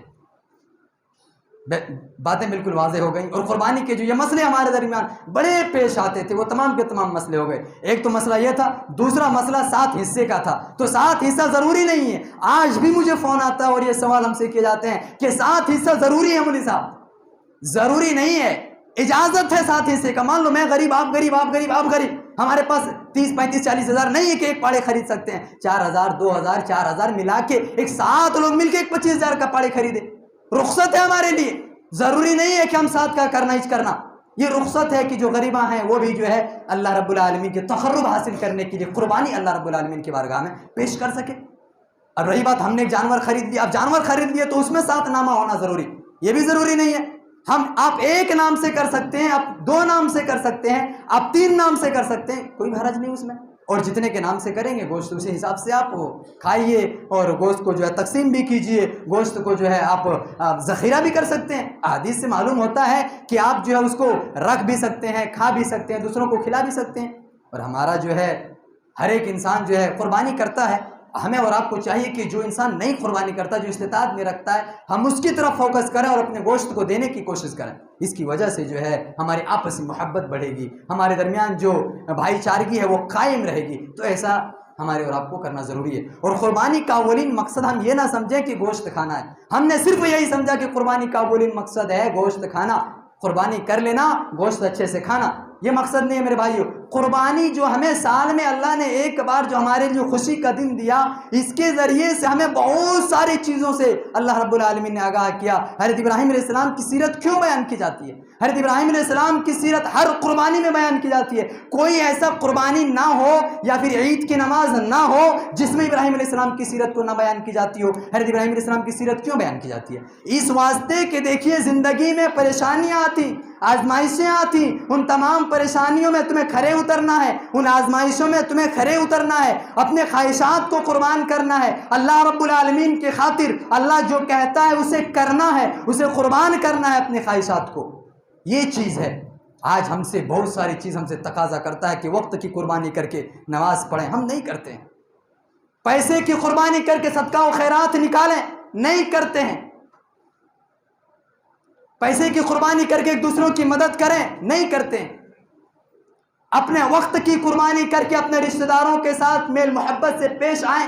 باتیں بالکل واضح ہو گئیں۔ اور قربانی کے جو یہ مسئلے ہمارے درمیان بڑے پیش آتے تھے، وہ تمام کے تمام مسئلے ہو گئے۔ ایک تو مسئلہ یہ تھا، دوسرا مسئلہ 7 حصے کا تھا، تو 7 حصہ ضروری نہیں ہے۔ آج بھی مجھے فون آتا ہے اور یہ سوال ہم سے کیے جاتے ہیں کہ 7 حصہ ضروری ہے مولوی صاحب؟ ضروری نہیں ہے، اجازت ہے 7 حصے کا۔ مان لو میں غریب، آپ غریب، آپ غریب، آپ غریب، ہمارے پاس 30 35 40 ہزار نہیں ہے کہ ایک پاڑے خرید سکتے ہیں، 4000 2000 4000 ملا کے ایک 7 لوگ مل کے ایک 25,000 کا پاڑے خریدے، رخصت ہے ہمارے لیے۔ ضروری نہیں ہے کہ ہم 7 کا کرنا ہی کرنا، یہ رخصت ہے کہ جو غریباں ہیں وہ بھی جو ہے اللہ رب العالمین کے تقرب حاصل کرنے کے لیے قربانی اللہ رب العالمین کی بارگاہ میں پیش کر سکے۔ اب رہی بات ہم نے ایک جانور خرید لیا، اب جانور خرید لیے تو اس میں 7 نامہ ہونا ضروری، یہ بھی ضروری نہیں ہے۔ آپ ایک نام سے کر سکتے ہیں، آپ 2 نام سے کر سکتے ہیں، آپ 3 نام سے کر سکتے ہیں، کوئی حرج نہیں اس میں۔ اور جتنے کے نام سے کریں گے گوشت اسی حساب سے آپ کھائیے، اور گوشت کو جو ہے تقسیم بھی کیجئے، گوشت کو جو ہے آپ ذخیرہ بھی کر سکتے ہیں۔ احادیث سے معلوم ہوتا ہے کہ آپ جو ہے اس کو رکھ بھی سکتے ہیں، کھا بھی سکتے ہیں، دوسروں کو کھلا بھی سکتے ہیں۔ اور ہمارا جو ہے ہر ایک انسان جو ہے قربانی کرتا ہے، ہمیں اور آپ کو چاہیے کہ جو انسان نہیں قربانی کرتا، جو استطاعت نہیں رکھتا ہے، ہم اس کی طرف فوکس کریں اور اپنے گوشت کو دینے کی کوشش کریں۔ اس کی وجہ سے جو ہے ہماری آپسی محبت بڑھے گی، ہمارے درمیان جو بھائی چارگی ہے وہ قائم رہے گی۔ تو ایسا ہمارے اور آپ کو کرنا ضروری ہے۔ اور قربانی کا اولین مقصد ہم یہ نہ سمجھیں کہ گوشت کھانا ہے، ہم نے صرف یہی سمجھا کہ قربانی کا اولین مقصد ہے گوشت کھانا، قربانی کر لینا، گوشت اچھے سے کھانا، یہ مقصد نہیں ہے میرے بھائیو۔ قربانی جو ہمیں سال میں اللہ نے ایک بار جو ہمارے لیے خوشی کا دن دیا، اس کے ذریعے سے ہمیں بہت ساری چیزوں سے اللہ رب العالمین نے آگاہ کیا۔ حضرت ابراہیم علیہ السلام کی سیرت کیوں بیان کی جاتی ہے؟ حضرت ابراہیم علیہ السلام کی سیرت ہر قربانی میں بیان کی جاتی ہے۔ کوئی ایسا قربانی نہ ہو یا پھر عید کی نماز نہ ہو جس میں ابراہیم علیہ السلام کی سیرت کو نہ بیان کی جاتی ہو۔ حضرت ابراہیم علیہ السلام کی سیرت کیوں بیان کی جاتی ہے؟ اس واسطے کہ دیکھیے زندگی میں پریشانیاں آتی، آزمائشیں آتی، ان تمام پریشانیوں میں تمہیں کھڑے اترنا ہے، ان آزمائشوں میں تمہیں کھڑے اترنا ہے، اپنے خواہشات کو قربان کرنا ہے اللہ رب العالمین کی خاطر۔ اللہ جو کہتا ہے اسے کرنا ہے، اسے قربان کرنا ہے اپنے خواہشات کو، یہ چیز ہے۔ آج ہم سے بہت ساری چیز ہم سے تقاضا کرتا ہے کہ وقت کی قربانی کر کے نماز پڑھیں، ہم نہیں کرتے ہیں۔ پیسے کی قربانی کر کے صدقہ و خیرات نکالیں، نہیں کرتے ہیں۔ پیسے کی قربانی کر کے ایک دوسروں کی مدد کریں، نہیں کرتے ہیں۔ اپنے وقت کی قربانی کر کے اپنے رشتہ داروں کے ساتھ میل محبت سے پیش آئیں،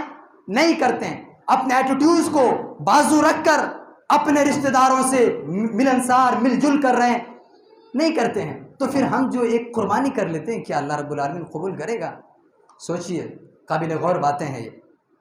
نہیں کرتے ہیں۔ اپنے ایٹیٹیوڈز کو بازو رکھ کر اپنے رشتہ داروں سے ملنسار مل جل کر رہیں، نہیں کرتے ہیں۔ تو پھر ہم جو ایک قربانی کر لیتے ہیں، کیا اللہ رب العالمین قبول کرے گا؟ سوچئے، قابل غور باتیں ہیں۔ یہ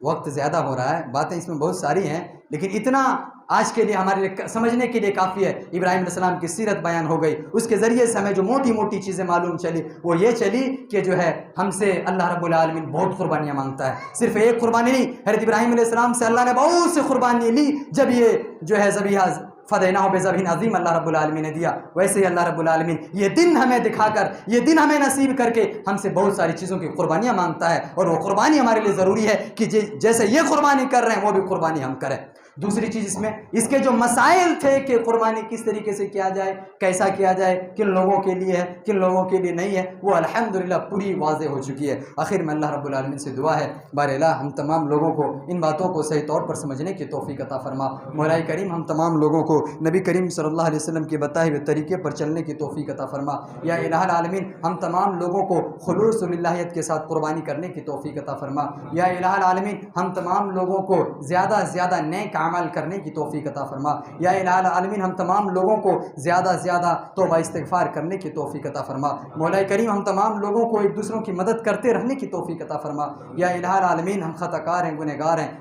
وقت زیادہ ہو رہا ہے، باتیں اس میں بہت ساری ہیں، لیکن اتنا آج کے لیے ہمارے لیے سمجھنے کے لیے کافی ہے۔ ابراہیم علیہ السلام کی سیرت بیان ہو گئی، اس کے ذریعے سے ہمیں جو موٹی موٹی چیزیں معلوم چلی وہ یہ چلی کہ جو ہے ہم سے اللہ رب العالمین بہت قربانیاں مانگتا ہے، صرف ایک قربانی نہیں۔ حضرت ابراہیم علیہ السلام سے اللہ نے بہت سی قربانی لی، جب یہ جو ہے ذبیحہ فدیناہ بذبح عظیم اللہ رب العالمین نے دیا، ویسے ہی اللہ رب العالمین یہ دن ہمیں دکھا کر، یہ دن ہمیں نصیب کر کے ہم سے بہت ساری چیزوں کی قربانیاں مانگتا ہے، اور وہ قربانی ہمارے لیے ضروری ہے کہ جیسے یہ قربانی کر رہے ہیں وہ بھی قربانی ہم کریں۔ دوسری چیز اس میں اس کے جو مسائل تھے کہ قربانی کس طریقے سے کیا جائے، کیسا کیا جائے، کن لوگوں کے لیے ہے، کن لوگوں کے لیے نہیں ہے، وہ الحمدللہ پوری واضح ہو چکی ہے۔ آخر میں اللہ رب العالمین سے دعا ہے، بار الہ ہم تمام لوگوں کو ان باتوں کو صحیح طور پر سمجھنے کی توفیق عطا فرما۔ مولا کریم ہم تمام لوگوں کو نبی کریم صلی اللہ علیہ وسلم کے بتائے ہوئے طریقے پر چلنے کی توفیق عطا فرما۔ یا الہ العالمین ہم تمام لوگوں کو خلوص و للہیت کے ساتھ قربانی کرنے کی توفیق عطا فرما۔ یا الہ العالمین ہم تمام لوگوں کو زیادہ سے زیادہ نیک عمل کرنے کی توفیق عطا فرما۔ یا الہ العالمین ہم تمام لوگوں کو زیادہ سے زیادہ توبہ استغفار کرنے کی توفیق عطا فرما۔ مولا کریم ہم تمام لوگوں کو ایک دوسروں کی مدد کرتے رہنے کی توفیق عطا فرما۔ یا الہ العالمین ہم خطا کار ہیں، گنہگار ہیں،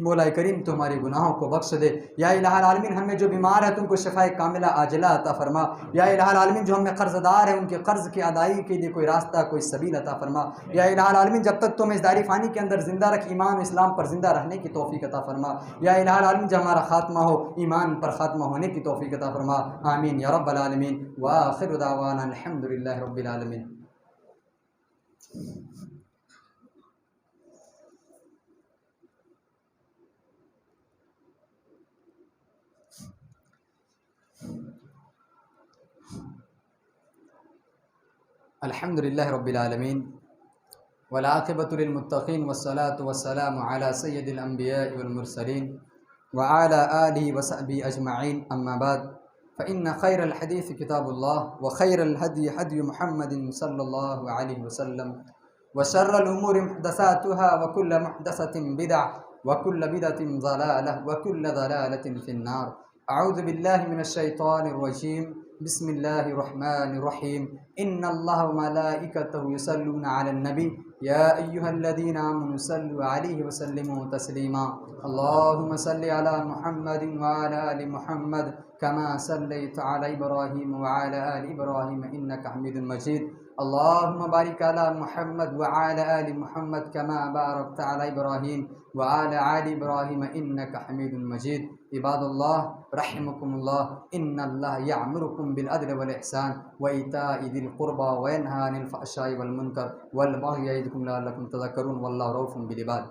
مولا کریم تو ہمارے گناہوں کو بخش دے۔ یا الہ العالمین ہم میں جو بیمار ہے تم کو شفائے کاملہ عاجلہ عطا فرما۔ یا الہ العالمین جو ہم میں قرض دار ہیں ان کے قرض کی ادائیگی کے لیے کوئی راستہ، کوئی سبیل عطا فرما۔ یا الہ العالمین جب تک تم اس دار فانی کے اندر زندہ رکھ، ایمان و اسلام پر زندہ رہنے کی توفیق عطا فرما۔ یا الہ العالمین جب ہمارا خاتمہ ہو ایمان پر خاتمہ ہونے کی توفیق عطا فرما۔ آمین یا رب العالمین۔ وآخر دعوانا الحمدللہ رب العالمین۔ الحمدللہ رب العالمین والعاقبۃ للمتقین والصلاة والسلام علی سید الانبیاء والمرسلین وعلی آلہ وصحبہ اجمعین، اما بعد فإن خیر الحدیث کتاب اللہ وخیر الہدی ہدی محمد صلی اللہ علیہ وسلم وشر الامور محدثاتها وکل محدثۃ بدعہ وکل بدعۃ ضلالہ وکل ضلالۃ فی النار۔ اعوذ باللہ من الشیطان الرجیم، بسم اللہ الرحمن الرحیم۔ ان اللہ وملائکتہ یصلون علی النبی يا أيها الذين آمنوا صلوا عليه وسلموا تسليما اللهم صل على محمد وعلى آل محمد كما صليت على إبراهيم وعلى آل إبراهيم إنك حميد مجيد اللهم بارك على محمد وعلى آل محمد كما باركت على إبراهيم وعلى آل إبراهيم إنك حميد مجيد عباد الله رحمكم الله إن الله يأمركم بالعدل والإحسان وإيتاء ذي القربى وينهى عن الفحشاء والمنكر والبغي يعظكم لعلكم تذكرون والله رؤوف بالعباد.